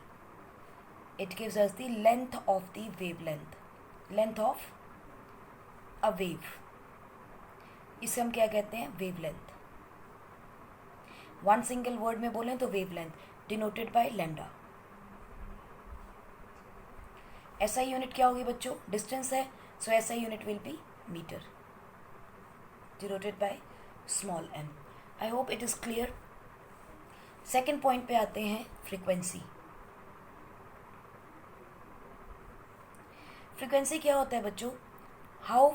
it gives us the length of the wavelength, length of a wave, इसे हम क्या कहते हैं, wavelength। वन सिंगल वर्ड में बोलें तो wavelength डिनोटेड बाय लैम्डा। ऐसा यूनिट क्या होगी बच्चों, डिस्टेंस है, सो ऐसा unit will be metre denoted by small m। I hope it is clear. Second point पे आते हैं, फ्रीक्वेंसी। फ्रीक्वेंसी क्या होता है बच्चों, how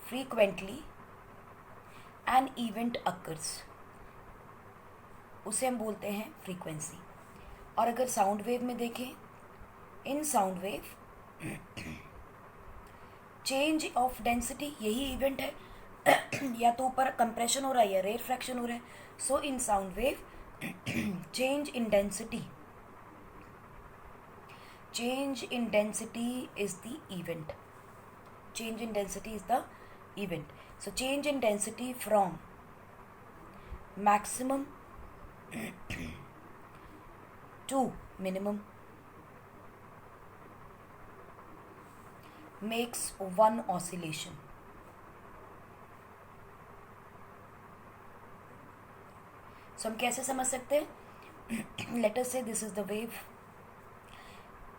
frequently an event occurs, उसे हम बोलते हैं फ्रीक्वेंसी। और अगर साउंड वेव में देखें, in sound wave change of density यही इवेंट है, या तो ऊपर कंप्रेशन हो रहा है या रेरफैक्शन हो रहा है, so in sound wave change in density is the event. Change in density is the event. So change in density from maximum to minimum makes one oscillation. So हम कैसे समझ सकते हैं, let us say this is the wave,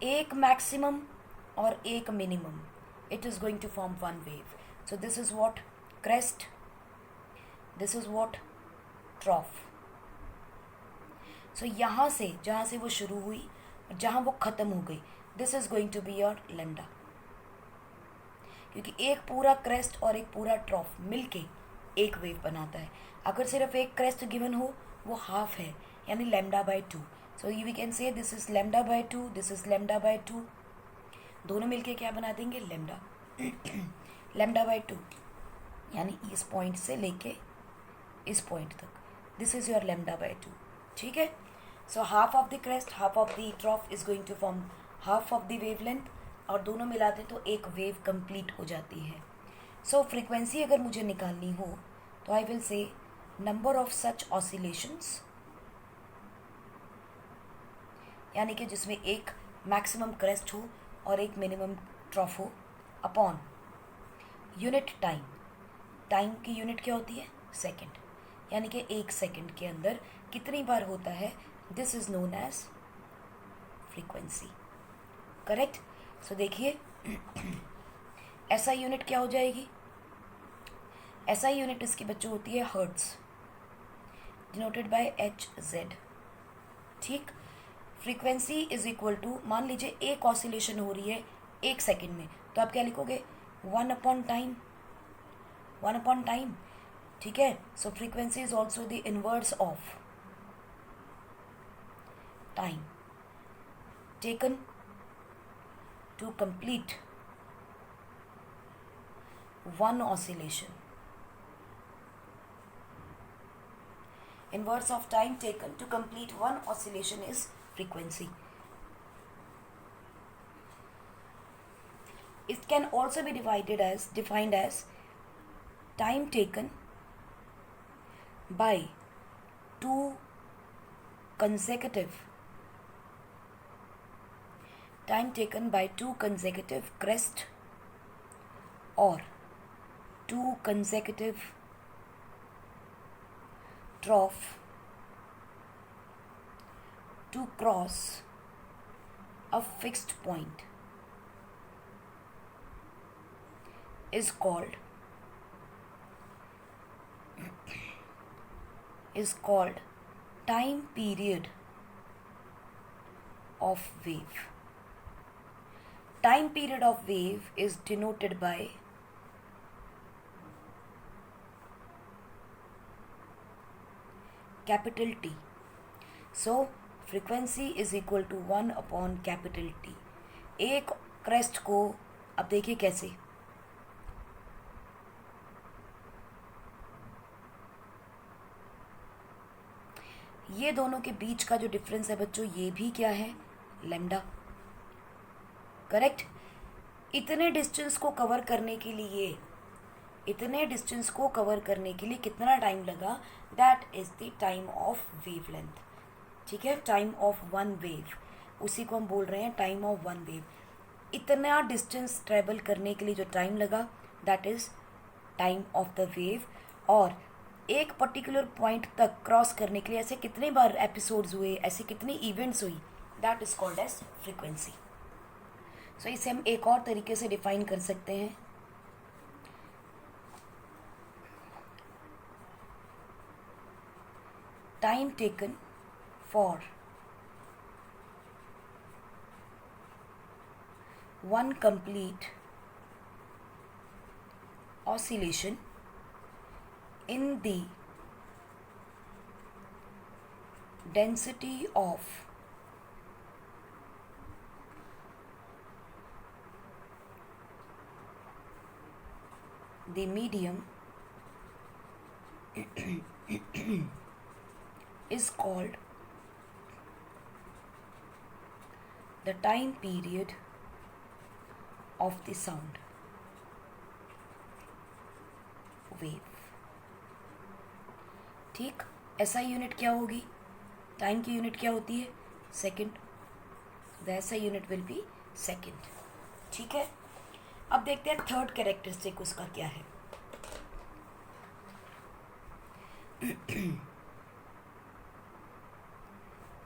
एक maximum और एक minimum, it is going to form one wave. So this is what crest, this is what trough. So यहाँ से जहाँ से वो शुरू हुई और जहाँ वो ख़त्म हो गई, this is going to be your lambda, क्योंकि एक पूरा क्रेस्ट और एक पूरा ट्रॉफ मिलके एक वेव बनाता है। अगर सिर्फ एक क्रेस्ट गिवन हो वो हाफ है, यानी lambda by 2। So we can say this is lambda by 2, this is lambda by 2, दोनों मिलके क्या बना देंगे, लैम्डा। लैम्डा बाय 2 यानी इस पॉइंट से लेके इस पॉइंट तक, this is your lambda by 2। ठीक है, so half of the crest, half of the trough is going to form half of the wavelength, और दोनों मिलाते तो एक वेव कंप्लीट हो जाती है। सो फ्रीक्वेंसी अगर मुझे निकालनी हो तो I will say number of such oscillations, यानी कि जिसमें एक मैक्सिमम क्रेस्ट हो और एक मिनिमम ट्रॉफ हो, अपॉन यूनिट टाइम। टाइम की यूनिट क्या होती है, सेकंड, यानी कि एक सेकंड के अंदर कितनी बार होता है, this is known as frequency. Correct. So देखिए ऐसा यूनिट क्या हो जाएगी, ऐसा यूनिट इसकी बच्चों होती है हर्ट्स, डिनोटेड बाय HZ। ठीक, फ्रीक्वेंसी इज इक्वल टू, मान लीजिए एक ऑसिलेशन हो रही है एक सेकंड में, तो आप क्या लिखोगे, 1 अपॉन टाइम, 1 अपॉन टाइम। ठीक है, so frequency is also the inverse of time taken to complete one oscillation. Inverse of time taken to complete one oscillation is frequency. It can also be defined as time taken by two consecutive crest or two consecutive trough to cross a fixed point is called time period of wave. Time period of wave is denoted by capital T. So frequency is equal to 1/T। एक crest को अब देखिए कैसे, ये दोनों के बीच का जो डिफरेंस है बच्चों, ये भी क्या है, लैम्डा। करेक्ट। इतने डिस्टेंस को कवर करने के लिए, इतने डिस्टेंस को कवर करने के लिए कितना टाइम लगा, that is the time of wave length. ठीक है, टाइम ऑफ वन वेव, उसी को हम बोल रहे हैं टाइम ऑफ वन वेव। इतना डिस्टेंस ट्रेवल करने के लिए जो टाइम लगा, that is time of the wave. और एक पर्टिकुलर पॉइंट तक क्रॉस करने के लिए ऐसे कितने बार एपिसोड्स हुए, ऐसे कितने इवेंट्स हुई, that is called as frequency. So इसे हम एक और तरीके से डिफाइन कर सकते हैं, time taken for one complete oscillation in the density of the medium is called the time period of the sound wave। ठीक, ऐसा यूनिट क्या होगी, टाइम की यूनिट क्या होती है, सेकंड। वैसा यूनिट विल बी सेकंड। ठीक है, अब देखते हैं थर्ड कैरेक्टरिस्टिक उसका क्या है।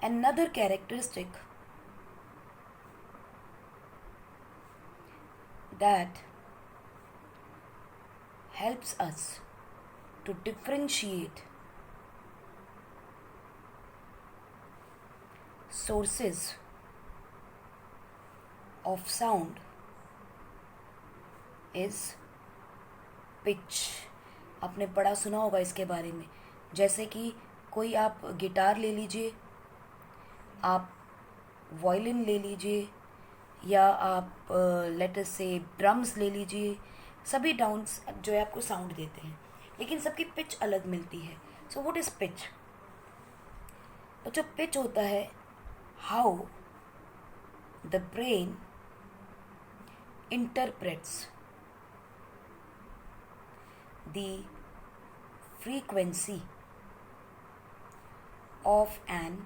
Another characteristic that helps us to differentiate sources of sound is pitch। आपने बड़ा सुना होगा इसके बारे में, जैसे कि कोई आप गिटार ले लीजिए, आप वायलिन ले लीजिए, या आप लेट अस से ड्रम्स ले लीजिए, सभी डाउन्स जो है आपको साउंड देते हैं, लेकिन सबकी पिच अलग मिलती है। सो व्हाट इज पिच? तो जो पिच होता है, how the brain interprets the frequency of an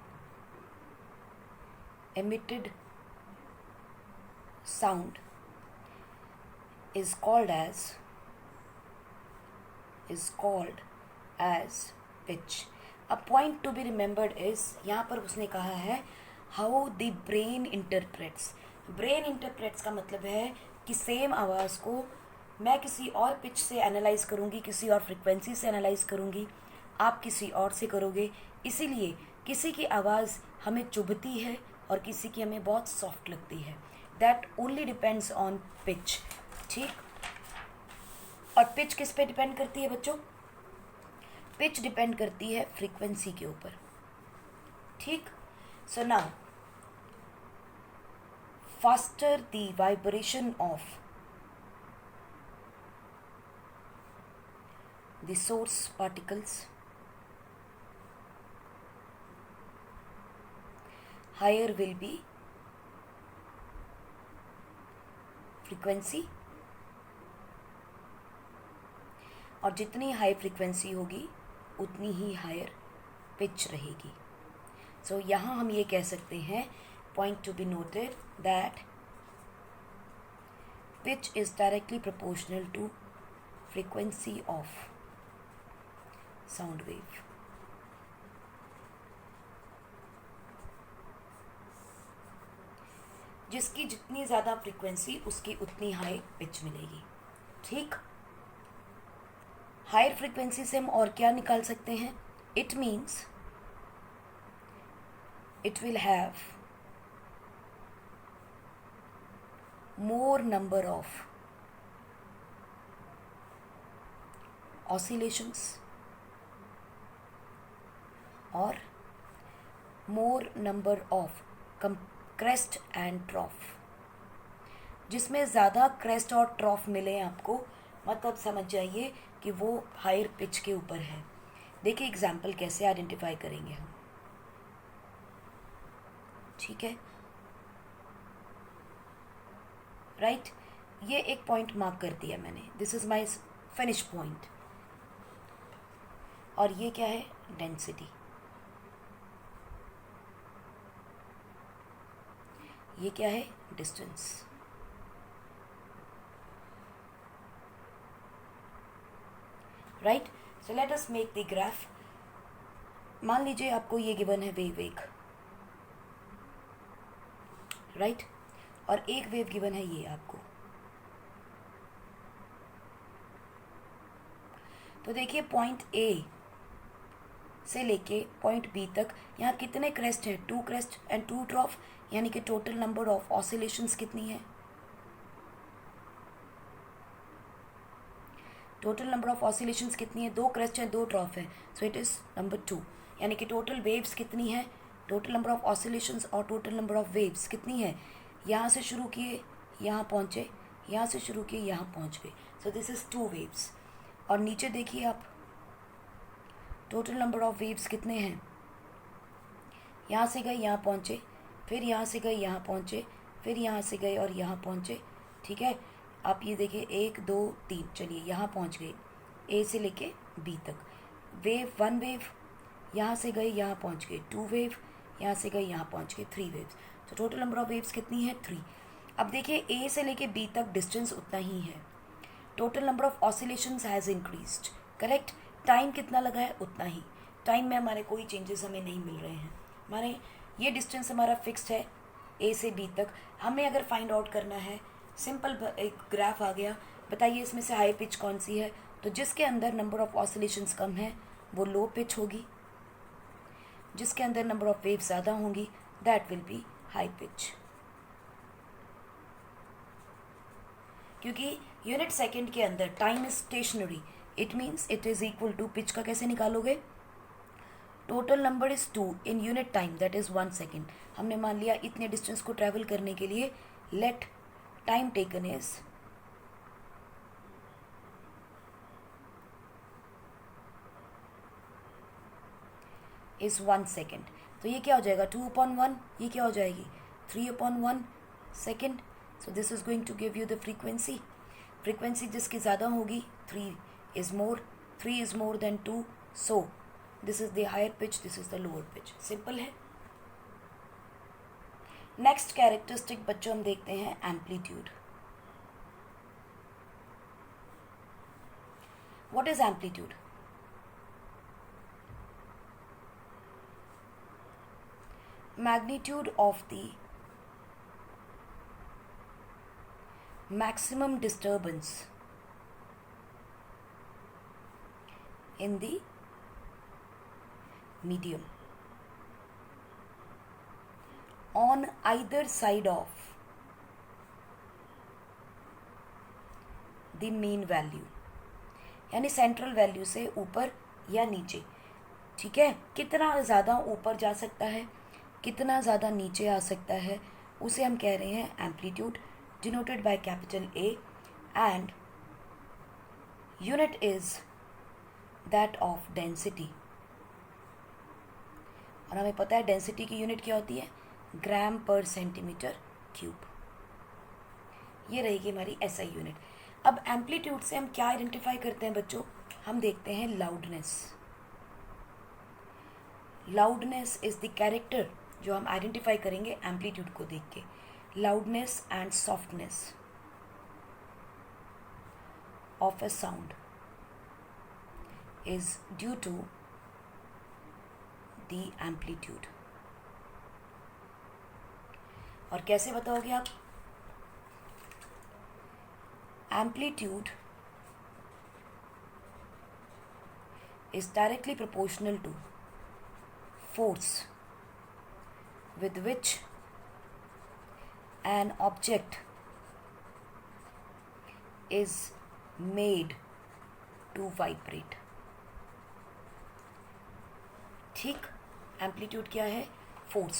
emitted sound is called as pitch। A point to be remembered is, यहाँ पर उसने कहा है how the brain interprets। Brain interprets का मतलब है कि सेम आवाज़ को मैं किसी और पिच से एनालाइज करूँगी, किसी और फ्रिक्वेंसी से एनालाइज करूँगी, आप किसी और से करोगे। इसीलिए किसी की आवाज़ हमें चुभती है और किसी की हमें बहुत सॉफ्ट लगती है। That only depends on pitch. ठीक, और पिच किस पे डिपेंड करती है बच्चों? पिच डिपेंड करती है फ्रीक्वेंसी के ऊपर। ठीक, so now faster the vibration of the source particles, higher will be frequency, और जितनी हाई फ्रीक्वेंसी होगी उतनी ही हायर पिच रहेगी। सो यहाँ हम ये कह सकते हैं, point to be noted, that pitch is directly proportional to frequency of sound wave। जिसकी जितनी ज़्यादा फ्रीक्वेंसी उसकी उतनी हाई पिच मिलेगी। ठीक, हायर फ्रीक्वेंसी से हम और क्या निकाल सकते हैं? It means it will have more number of oscillations, और मोर नंबर ऑफ क्रेस्ट एंड ट्रॉफ। जिसमें ज़्यादा क्रेस्ट और ट्रॉफ मिले आपको, मतलब समझ जाइए कि वो हायर पिच के ऊपर है। देखिए एग्जाम्पल कैसे आइडेंटिफाई करेंगे हम, ठीक है, राइट। ये एक पॉइंट मार्क कर दिया मैंने, this is my finish point. और ये क्या है, डेंसिटी। ये क्या है, distance. Right, so let us make the graph. मान लीजिए आपको ये गिवन है वेव एक, राइट, और एक वेव गिवन है ये आपको। तो देखिए पॉइंट ए से लेके पॉइंट बी तक यहाँ कितने क्रेस्ट हैं, 2 क्रेस्ट एंड 2 ट्रॉफ, यानी कि टोटल नंबर ऑफ ऑसिलेशंस कितनी है, टोटल नंबर ऑफ ऑसिलेशंस कितनी है, 2 क्रेस्ट हैं 2 ट्रॉफ है, सो इट इज़ नंबर 2। यानी कि टोटल वेव्स कितनी है, टोटल नंबर ऑफ ऑसिलेशंस और टोटल नंबर ऑफ वेव्स कितनी है, यहाँ से शुरू किए यहाँ पहुँचे, यहाँ से शुरू किए यहाँ पहुँच गए, सो दिस इज़ 2 वेव्स। और नीचे देखिए आप, टोटल नंबर ऑफ वेव्स कितने हैं, यहाँ से गए यहाँ पहुँचे, फिर यहाँ से गए यहाँ पहुँचे, फिर यहाँ से गए और यहाँ पहुँचे, ठीक है। आप ये देखिए 1 2 3, चलिए यहाँ पहुँच गए, ए से लेके बी तक। वेव 1 वेव, यहाँ से गए यहाँ पहुँच गए, 2 वेव, यहाँ से गए यहाँ पहुँच गए, 3 वेव्स। तो टोटल नंबर ऑफ वेव्स कितनी है, 3। अब देखिए ए से लेके बी तक डिस्टेंस उतना ही है, total number of oscillations has increased, correct. Time कितना लगा है, उतना ही। टाइम में हमारे कोई चेंजेस हमें नहीं मिल रहे हैं, हमारे ये डिस्टेंस हमारा फिक्स्ड है ए से बी तक। हमें अगर फाइंड आउट करना है, सिंपल एक ग्राफ आ गया, बताइए इसमें से हाई पिच कौन सी है, तो जिसके अंदर नंबर ऑफ ऑसिलेशंस कम है वो लो पिच होगी, जिसके अंदर नंबर ऑफ वेव ज़्यादा होंगी that will be high pitch. क्योंकि यूनिट सेकेंड के अंदर time is stationary, it means it is equal to, pitch का कैसे निकालोगे, total number is 2 in unit time that is 1 second. हमने मान लिया इतने डिस्टेंस को ट्रैवल करने के लिए let time taken is 1 second. तो ये क्या हो जाएगा, 2/1, ये क्या हो जाएगी 3/1 second. So this is going to give you the frequency. Frequency जिसकी ज़्यादा होगी 3 is more, 3 is more than 2, so this is the higher pitch, this is the lower pitch. Simple है। नेक्स्ट कैरेक्टरिस्टिक बच्चों हम देखते हैं amplitude. What is amplitude, magnitude of the maximum disturbance in the medium on either side of the mean value, यानी central value से ऊपर या नीचे, ठीक है। कितना ज़्यादा ऊपर जा सकता है, कितना ज़्यादा नीचे आ सकता है, उसे हम कह रहे हैं amplitude, denoted by capital A, and unit is that of density. और हमें पता है डेंसिटी की यूनिट क्या होती है, ग्राम पर सेंटीमीटर क्यूब। ये रहेगी हमारी एसआई यूनिट। अब एम्पलीट्यूड से हम क्या आइडेंटिफाई करते हैं बच्चों, हम देखते हैं loudness. Loudness is the character जो हम आइडेंटिफाई करेंगे एम्पलीट्यूड को देख के। Loudness and softness of a sound is due to the amplitude. और कैसे बताओगे आप, amplitude is directly proportional to force with which an object is made to vibrate। ठीक, एम्पलीट्यूड क्या है, फोर्स।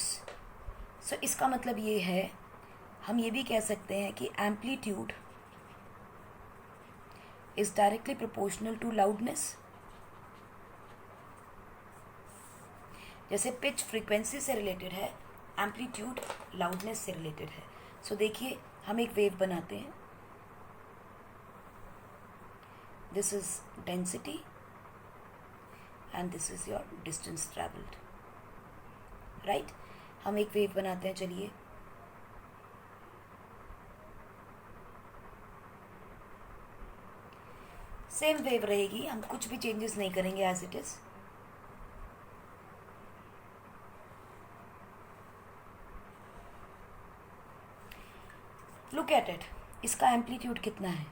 सो इसका मतलब ये है, हम ये भी कह सकते हैं कि amplitude is directly proportional to loudness. जैसे पिच फ्रीक्वेंसी से रिलेटेड है, एम्पलीट्यूड लाउडनेस से रिलेटेड है। सो देखिए, हम एक वेव बनाते हैं, this is density and this is your distance travelled, right. हम एक वेव बनाते हैं, चलिए सेम वेव रहेगी, हम कुछ भी चेंजेस नहीं करेंगे, as it is. Look at it, इसका एम्पलीट्यूड कितना है,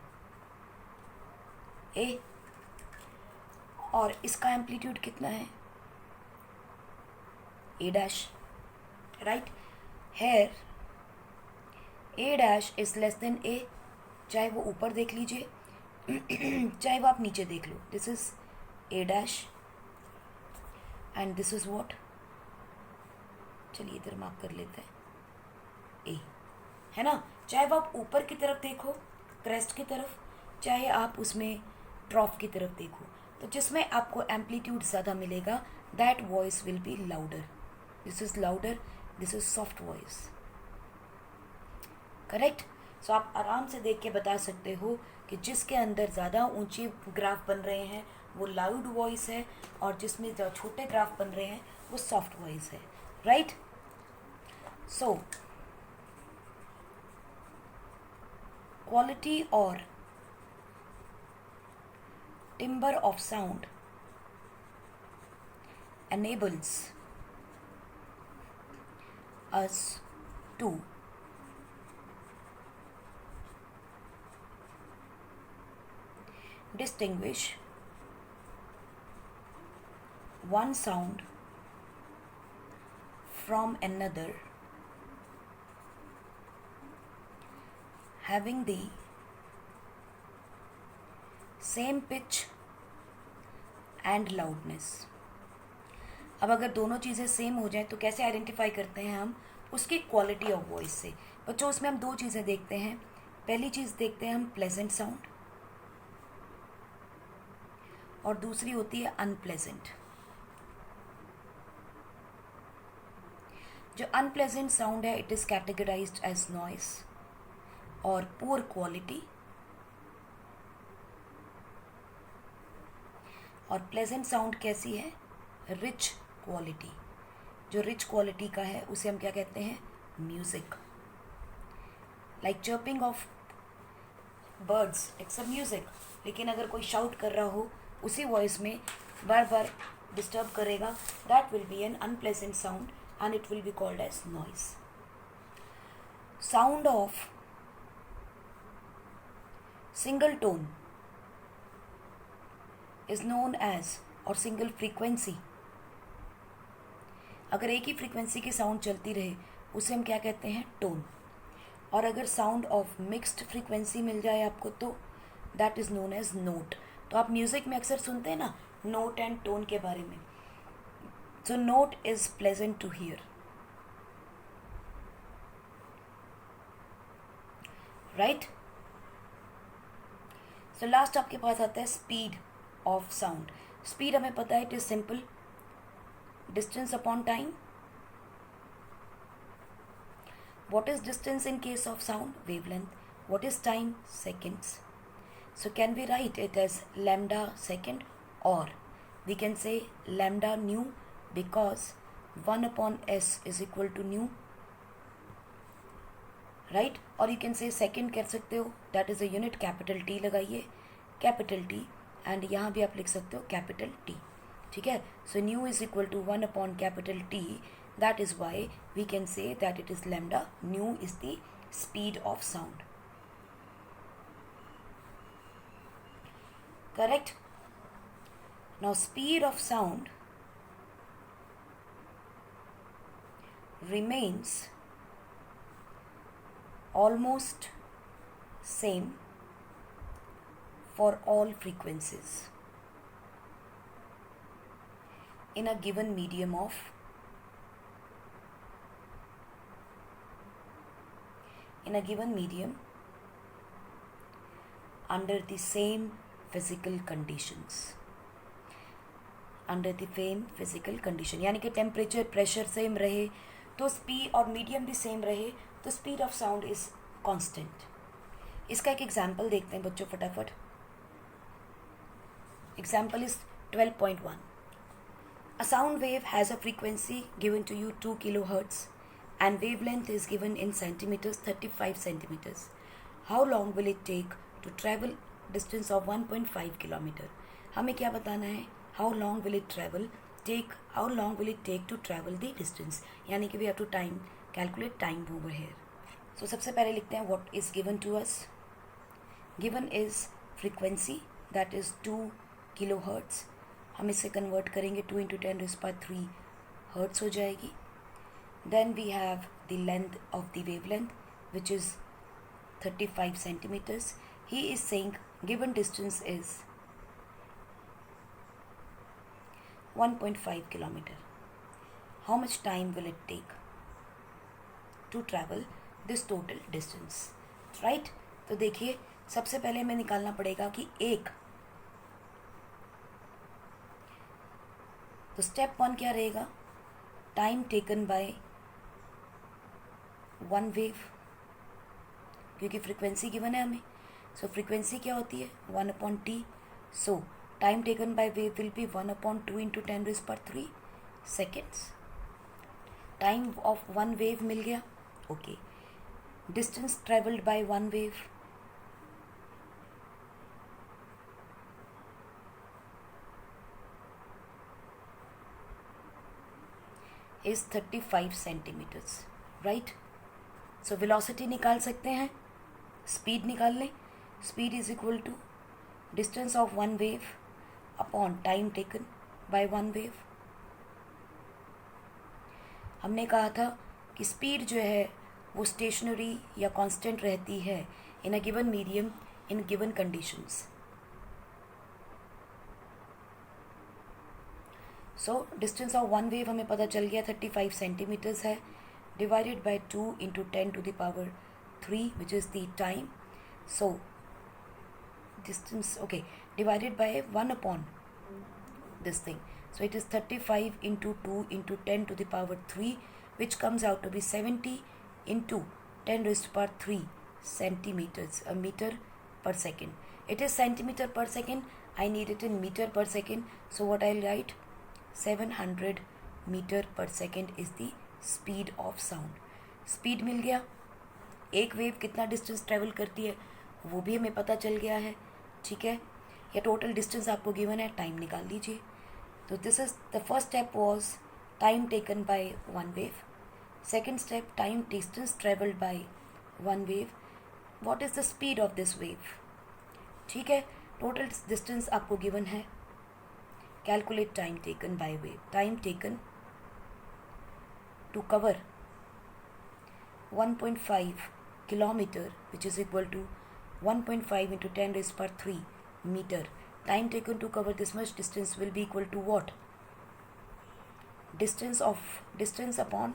ए, और इसका एम्पलीट्यूड कितना है, A dash, right. Here A dash is less than A, चाहे वो ऊपर देख लीजिए चाहे वो आप नीचे देख लो, this is A dash and this is what, चलिए इधर मार्क कर लेते हैं, ए, है ना। चाहे वो आप ऊपर की तरफ देखो, क्रेस्ट की तरफ, चाहे आप उसमें ट्रॉफ की तरफ देखो, तो जिसमें आपको एम्पलीट्यूड ज़्यादा मिलेगा, that voice will be louder. This is louder, this is soft voice, correct. So आप आराम से देख के बता सकते हो कि जिसके अंदर ज़्यादा ऊंचे ग्राफ बन रहे हैं वो लाउड वॉइस है, और जिसमें जो छोटे ग्राफ बन रहे हैं वो सॉफ्ट वॉइस है, right. So quality or timbre of sound enables us to distinguish one sound from another having the same pitch and loudness। अब अगर दोनों चीज़ें सेम हो जाए तो कैसे आइडेंटिफाई करते हैं हम, उसकी क्वालिटी ऑफ वॉइस से। बच्चों, उसमें हम दो चीज़ें देखते हैं। पहली चीज़ देखते हैं हम प्लेजेंट साउंड, और दूसरी होती है अनप्लेजेंट। जो अनप्लेजेंट साउंड है, it is categorised as noise और पुअर क्वालिटी, और प्लेजेंट साउंड कैसी है, रिच क्वालिटी। जो रिच क्वालिटी का है उसे हम क्या कहते हैं, music. Like chirping of birds, it's a music. लेकिन अगर कोई शाउट कर रहा हो उसी वॉइस में बार बार डिस्टर्ब करेगा, that will be an unpleasant sound and it will be called as noise. Sound of single tone is known as, और सिंगल फ्रीक्वेंसी, अगर एक ही फ्रीक्वेंसी की साउंड चलती रहे उसे हम क्या कहते हैं, टोन। और अगर साउंड ऑफ मिक्स्ड फ्रीक्वेंसी मिल जाए आपको तो that is known as note. तो आप म्यूजिक में अक्सर सुनते हैं ना नोट एंड टोन के बारे में। So note is pleasant to hear, right. So last आपके पास आता है स्पीड ऑफ साउंड। स्पीड हमें पता है, it is simple, distance upon time. What is distance in case of sound? Wavelength. What is time? Seconds. So can we write it as lambda second, or we can say lambda nu, because 1 upon s is equal to nu, right? Or you can say second कह सकते हो, that is a unit, capital T लगाइए, capital T, and यहाँ भी आप लिख सकते हो capital T, ठीक है। So nu is equal to 1 upon capital T. That is why we can say that it is lambda. Nu is the speed of sound. Correct? Now speed of sound remains almost same for all frequencies in a given medium of in a given medium under the same physical conditions. Under the same physical condition, यानी कि temperature pressure same रहे तो speed, और medium भी same रहे तो speed of sound is constant. इसका एक एग्जांपल देखते हैं बच्चों फटाफट. Example is 12.1. A sound wave has a frequency given to you 2 kilohertz and wavelength is given in centimeters, 35 centimeters. How long will it take to travel distance of 1.5 kilometer? हमें क्या बताना है? How long will it take to travel the distance? यानी कि we have to calculate time over here. So सबसे पहले लिखते हैं what is given to us. Given is frequency, that is 2 kilohertz. हम इसे convert करेंगे 2 into 10 raised by 3 hertz हो जाएगी. Then we have the length of the wavelength, which is 35 centimeters. He is saying given distance is 1.5 kilometer. How much time will it take to travel this total distance? Right? तो देखिए सबसे पहले हमें निकालना पड़ेगा कि एक, तो स्टेप 1 क्या रहेगा? Time taken by one wave, क्योंकि फ्रीक्वेंसी गिवन है हमें. सो फ्रीक्वेंसी क्या होती है? 1/t. So time taken by wave will be 1/2 into 10 raised by 3 seconds. Time of one wave मिल गया. Okay. Distance traveled by one wave is 35 centimeters. Right? So velocity निकाल सकते हैं, speed निकाल लें. Speed is equal to distance of one wave upon time taken by one wave. हमने कहा था कि स्पीड जो है वो स्टेशनरी या कांस्टेंट रहती है in a given medium in given conditions. So distance of one wave हमें पता चल गया 35 सेंटीमीटर्स है, divided by 2 into 10 to the power 3 which is the time. So distance, okay, divided by 1 upon this thing. So it is 35 into 2 into 10 to the power 3, which comes out to be 70 into 10 raised to power 3 centimeters, a meter per second. It is centimeter per second. I need it in meter per second. So what I'll write? 700 meter per second is the speed of sound. Speed मिल गया. एक wave कितना distance travel करती है वो भी हमें पता चल गया है. ठीक है, या टोटल डिस्टेंस आपको गिवन है, टाइम निकाल लीजिए. तो this is the first step was time taken by one wave. Second step time distance travelled by one wave. What is the speed of this wave? ठीक है, टोटल डिस्टेंस आपको given है. Calculate time taken by wave. Time taken to cover 1.5 kilometer, which is equal to 1.5 into 10 raised per 3 meter. Time taken to cover this much distance will be equal to what? Distance upon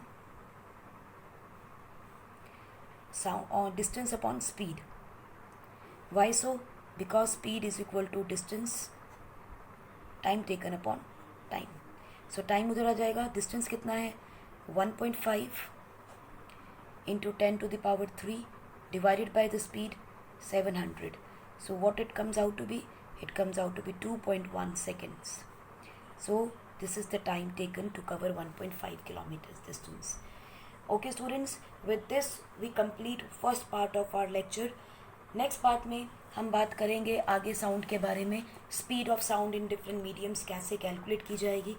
sound, or distance upon speed. Why so? Because speed is equal to distance time taken upon time. So time उधर आ जाएगा. Distance कितना है? 1.5 into 10 to the power 3 divided by the speed 700. So what it comes out to be? It comes out to be 2.1 seconds. So this is the time taken to cover 1.5 kilometers distance. Okay students, with this we complete first part of our lecture. Next part में हम बात करेंगे आगे sound के बारे में. Speed of sound in different mediums कैसे calculate की जाएगी,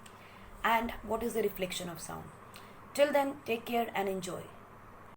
and what is the reflection of sound. Till then, take care and enjoy.